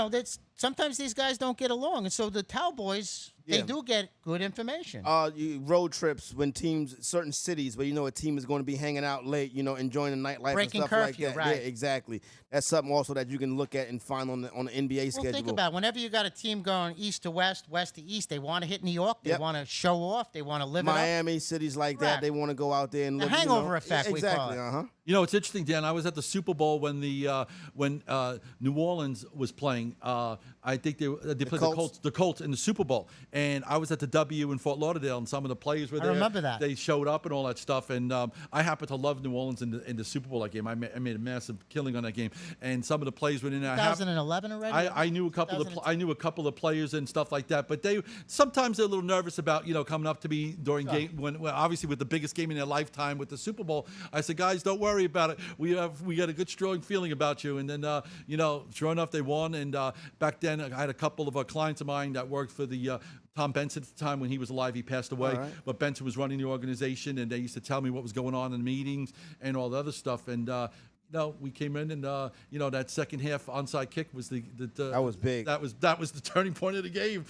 that's sometimes these guys don't get along. And so the Cowboys, they Yeah. do get good information. Road trips when certain cities where a team is going to be hanging out late, enjoying the nightlife Breaking and stuff curfew, like that. right. Yeah, exactly. That's something also that you can look at and find on the NBA Well, schedule. think about it. Whenever you got a team going east to west, west to east, they want to hit New York. They Yep. want to show off. They want to live it up. Miami, cities like that, Correct. they want to go out there and The look. hangover effect, we call Exactly. it. Uh-huh. It's interesting, Dan. I was at the Super Bowl when New Orleans was playing. I think they played the Colts in the Super Bowl, and I was at the W in Fort Lauderdale, and some of the players were there. remember that. They showed up and all that stuff, and I happen to love New Orleans in the Super Bowl that game. I made a massive killing on that game, and some of the players were in there. 2011 already? I knew a couple of players and stuff like that, but sometimes they're a little nervous about coming up to me during game when obviously with the biggest game in their lifetime with the Super Bowl. I said, guys, don't worry about it. We got a good strong feeling about you. And then sure enough, they won. And back then, I had a couple of clients of mine that worked for the Tom Benson at the time when he was alive. He passed away, All right. but Benson was running the organization, and they used to tell me what was going on in meetings and all the other stuff. And we came in, and that second half onside kick was That was big. That was the turning point of the game.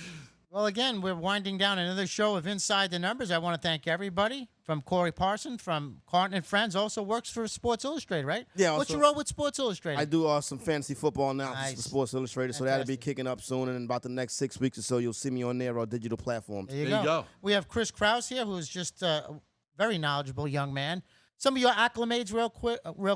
Well, again, we're winding down another show of Inside the Numbers. I want to thank everybody from Corey Parson, from Carton and Friends, also works for Sports Illustrated, right? Yeah, What's also- your role with Sports Illustrated? I do some fantasy football analysis Nice. for Sports Illustrated, so that'll be Fantastic. kicking up soon. And in about the next 6 weeks or so, you'll see me on there or digital platforms. There you There you go. We have Chris Krause here, who's just a very knowledgeable young man. Some of your acclimates real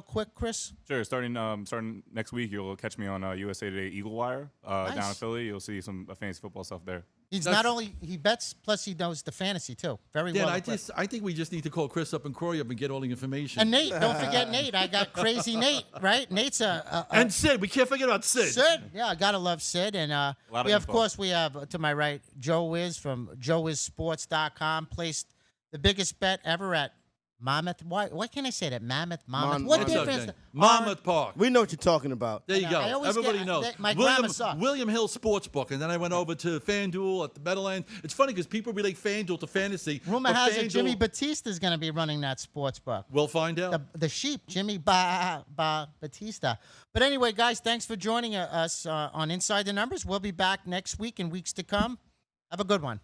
quick, Chris. Sure. Starting next week, you'll catch me on USA Today Eagle Wire down in Philly. You'll see some fantasy football stuff there. He's That's- not only he bets, plus he knows the fantasy too. Very Dan, well. I equipped. think we just need to call Chris up and Corey up and get all the information. And Nate, don't forget Nate. I got crazy Nate, right? Nate's a And Sid, we can't forget about Sid. Sid. Yeah, I gotta love Sid. And lot of we have, of info. course, we have to my right Joe Wiz from joeizsports.com. Placed the biggest bet ever at Monmouth. Why can't I say that? Monmouth. What It's difference? okay. Monmouth Park. We know what you're talking about. There you I go. always Everybody get- knows. my grammar sucks. William Hill Sportsbook, and then I went over to FanDuel at the Meadowlands. It's funny because people relate FanDuel to fantasy. Rumor but has it FanDuel- Jimmy Batista is going to be running that sports book. We'll find out. The sheep, Jimmy Batista. But anyway, guys, thanks for joining us on Inside the Numbers. We'll be back next week and weeks to come. Have a good one.